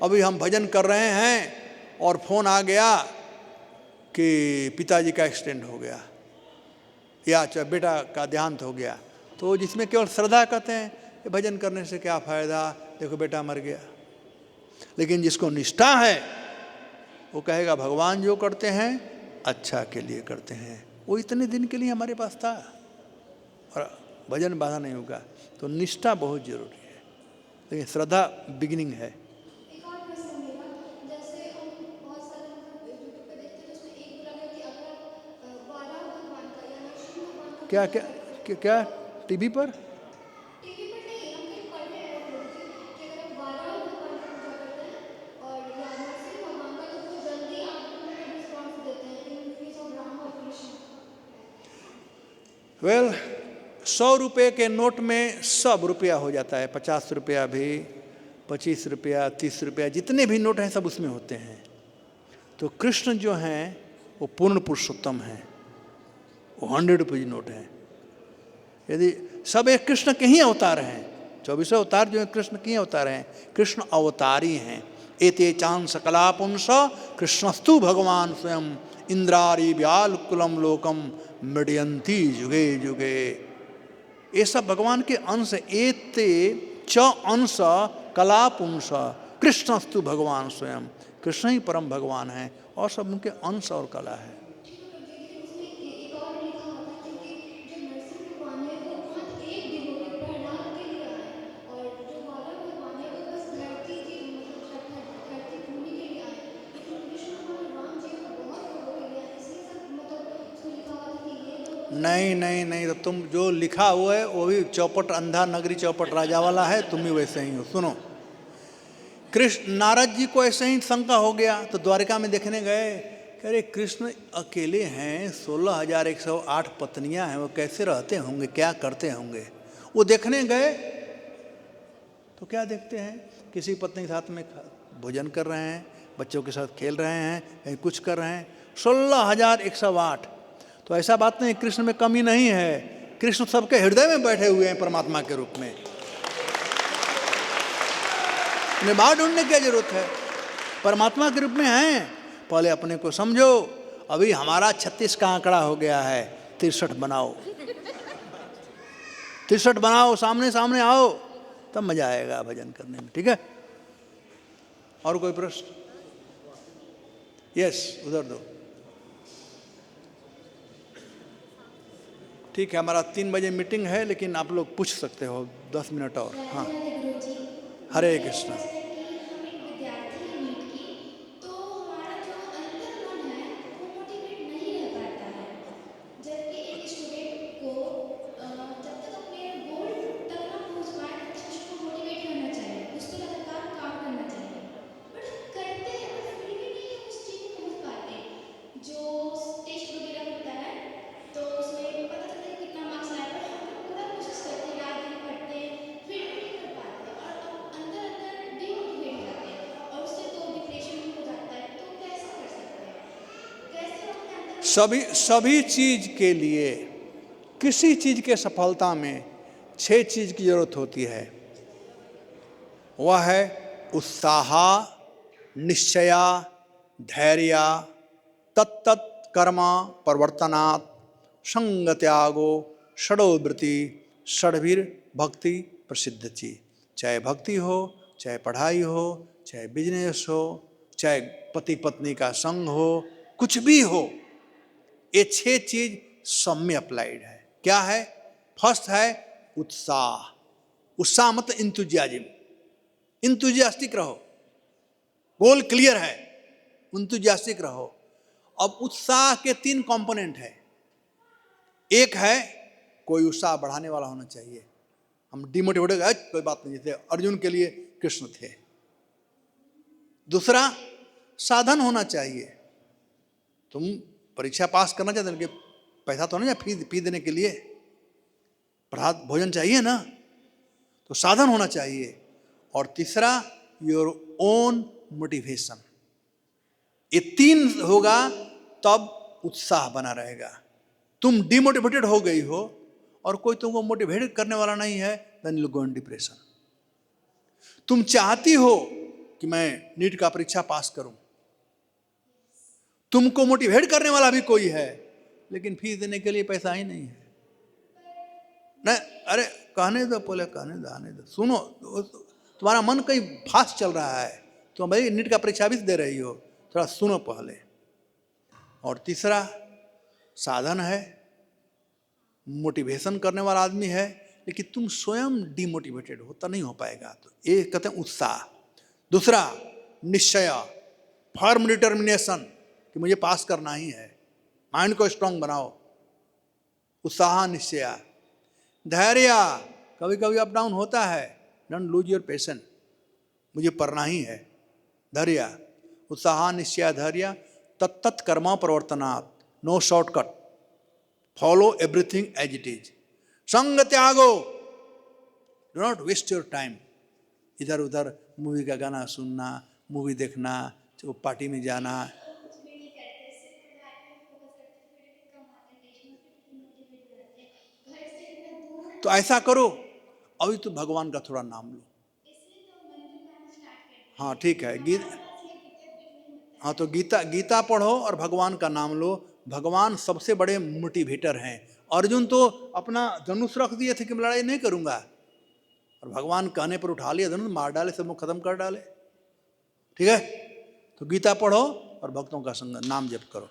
अभी हम भजन कर रहे हैं और फोन आ गया कि पिताजी का एक्सीडेंट हो गया या बेटा का देहांत हो गया, तो जिसमें केवल श्रद्धा कहते हैं कि भजन करने से क्या फायदा, देखो बेटा मर गया। लेकिन जिसको निष्ठा है वो कहेगा भगवान जो करते हैं अच्छा के लिए करते हैं, वो इतने दिन के लिए हमारे पास था और भजन बाधा नहीं होगा। तो निष्ठा बहुत जरूरी है, लेकिन श्रद्धा बिगिनिंग है। एक और प्रश्न मेरा, जैसे हम बहुत सारे यूट्यूब पे देखते हैं तो उसमें एक बोला गया कि अगर आप 12 भगवान का या नरसिंह भगवान का क्या क्या क्या टीवी पर टीवी पर नहीं, हम कहीं पढ़ रहे हैं कि अगर आप 12 भगवान का पूजा करते हैं और या नरसिंह भगवान का, तो वो जल्दी आपको रिस्पॉन्स देते हैं इन केस ऑफ राम और कृष्ण। वेल 100 रुपये के नोट में सब रुपया हो जाता है, 50 रुपया भी, 25 रुपया, 30 रुपया, जितने भी नोट हैं सब उसमें होते हैं। तो कृष्ण जो हैं वो पूर्ण पुरुषोत्तम हैं, वो 100 रुपये नोट हैं। यदि सब एक कृष्ण के ही अवतार हैं, 24 अवतार जो हैं कृष्ण के ही अवतार हैं, कृष्ण अवतारी हैं। एते चान सकला पुंस कृष्णस्तु भगवान स्वयं इंद्रारी व्यालकुलम लोकम मृडयंती जुगे जुगे। ये सब भगवान के अंश। एते च अंश कला पुंस कृष्णस्तु भगवान स्वयं, कृष्ण ही परम भगवान हैं और सब उनके अंश और कला है। उसमें एक और लिखा होता है क्योंकि जो नरसिंह भगवान है वो बहुत एक डिवोटी प्रहलाद के लिए आए, और जो 12 भगवान है वो बस धरती की मतलब धरती भूमि के लिए आए, लेकिन कृष्ण भगवान राम जी को बहुत लोगों के लिए आए, इसलिए सब मतलब उसमें लिखा हुआ था कि ये लोग नहीं नहीं नहीं, तो तुम जो लिखा हुआ है वो भी चौपट अंधा नगरी चौपट राजा वाला है, तुम भी वैसे ही हो। सुनो, कृष्ण नारद जी को ऐसे ही शंका हो गया तो द्वारिका में देखने गए, कह रहे कृष्ण अकेले हैं, 16,108 पत्नियां हैं, वो कैसे रहते होंगे, क्या करते होंगे। वो देखने गए तो क्या देखते हैं, किसी पत्नी के साथ में भोजन कर रहे हैं, बच्चों के साथ खेल रहे हैं, कहीं कुछ कर रहे हैं। 16,108। तो ऐसा बात नहीं, कृष्ण में कमी नहीं है, कृष्ण सबके हृदय में बैठे हुए हैं परमात्मा के रूप में। उन्हें बाहर ढूंढने की क्या जरूरत है, परमात्मा के रूप में हैं। पहले अपने को समझो। अभी हमारा 36 का आंकड़ा हो गया है, 63 बनाओ, 63 बनाओ, सामने सामने आओ, तब मजा आएगा भजन करने में। ठीक है, और कोई प्रश्न? यस, उधर दो। ठीक है, हमारा 3 बजे मीटिंग है, लेकिन आप लोग पूछ सकते हो 10 मिनट और। हाँ, हरे कृष्ण। विद्यार्थी है नीट की, तो हमारा जो अंदर मन है वो मोटिवेट नहीं रह पाता है, जबकि एक स्टूडेंट को जब तक अपने गोल तक ना पहुंच पाए तब तक उसको मोटिवेट रहना चाहिए, उस पर लगातार काम करना चाहिए। बट करते हैं बट फिर भी नहीं हम उस चीज़ में पहुंच पाते। जो टेस्ट वगैरह होता है तो उसमें पता चलता है कितना मार्क्स लाया, पर हम लोग पूरा कोशिश करते हैं, रात दिन पढ़ते हैं, फिर भी नहीं कर पाते और अंदर अंदर डिमोटिवेट हो जाते हैं और उससे तो डिप्रेशन हो जाता है। तो कैसे कर सकते हैं, कैसे अपने अंदर सभी चीज के लिए, किसी चीज के सफलता में 6 चीज की जरूरत होती है। वह है उत्साह, निश्चया, धैर्य, तत्तत् कर्म प्रवर्तनात्, संग त्यागो, षडोवृत्ति, षडभिर भक्ति प्रसिद्धि। चाहे भक्ति हो, चाहे पढ़ाई हो, चाहे बिजनेस हो, चाहे पति पत्नी का संग हो, कुछ भी हो, ये 6 चीज सब में अप्लाइड है। क्या है? फर्स्ट है उत्साह। उत्साह मतलब इंतुजियाज्म, इंतुजियास्टिक रहो, गोल क्लियर है, इंतुजियास्टिक रहो। अब उत्साह के 3 कंपोनेंट है। एक है कोई उत्साह बढ़ाने वाला होना चाहिए, हम डिमोटिवेट गए कोई बात नहीं, जैसे अर्जुन के लिए कृष्ण थे। दूसरा साधन होना चाहिए, तुम परीक्षा पास करना चाहते हो, पैसा तो नहीं फी देने के लिए, प्रभात भोजन चाहिए ना, तो साधन होना चाहिए। और तीसरा योर ओन मोटिवेशन। ये 3 होगा तब उत्साह बना रहेगा। तुम डिमोटिवेटेड हो गई हो और कोई तुमको मोटिवेट करने वाला नहीं है, then you go in depression. तुम चाहती हो कि मैं नीट का परीक्षा पास करूं, तुमको मोटिवेट करने वाला भी कोई है, लेकिन फीस देने के लिए पैसा ही नहीं है। नहीं, अरे कहने दो, पहले कहने दो, आने दो, सुनो। तुम्हारा मन कहीं फास्ट चल रहा है, तुम भाई नीट का परीक्षा भी दे रही हो, थोड़ा सुनो पहले। और तीसरा साधन है, मोटिवेशन करने वाला आदमी है, लेकिन तुम स्वयं डिमोटिवेटेड होता नहीं हो पाएगा। तो ये कहते हैं उत्साह। दूसरा निश्चय, फर्म डिटर्मिनेशन कि मुझे पास करना ही है, माइंड को स्ट्रांग बनाओ। उत्साह, निश्चय। धैर्य, कभी कभी अप डाउन होता है, डोंट लूज योर पेशेंस, मुझे पढ़ना ही है। धैर्य, उत्साह, निश्चय, धैर्य। तत्त कर्म प्रवर्तनात्, no shortcut, follow everything as it is. संग त्यागो, do not waste your time इधर उधर मूवी का गाना सुनना, मूवी देखना, पार्टी में जाना। तो ऐसा करो, अभी तो भगवान का थोड़ा नाम लो। हाँ ठीक है, हाँ तो गीता पढ़ो और भगवान का नाम लो। भगवान सबसे बड़े मोटिवेटर हैं। अर्जुन तो अपना धनुष रख दिए थे कि मैं लड़ाई नहीं करूंगा, और भगवान कहने पर उठा लिया धनुष, मार डाले, सब खत्म कर डाले। ठीक है, तो गीता पढ़ो और भक्तों का संग नाम जप करो।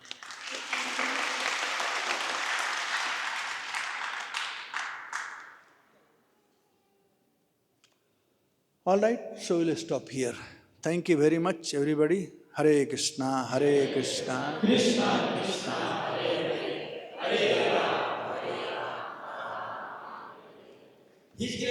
All right, so we'll stop here. Thank you very much, everybody. Hare Krishna, Krishna Krishna.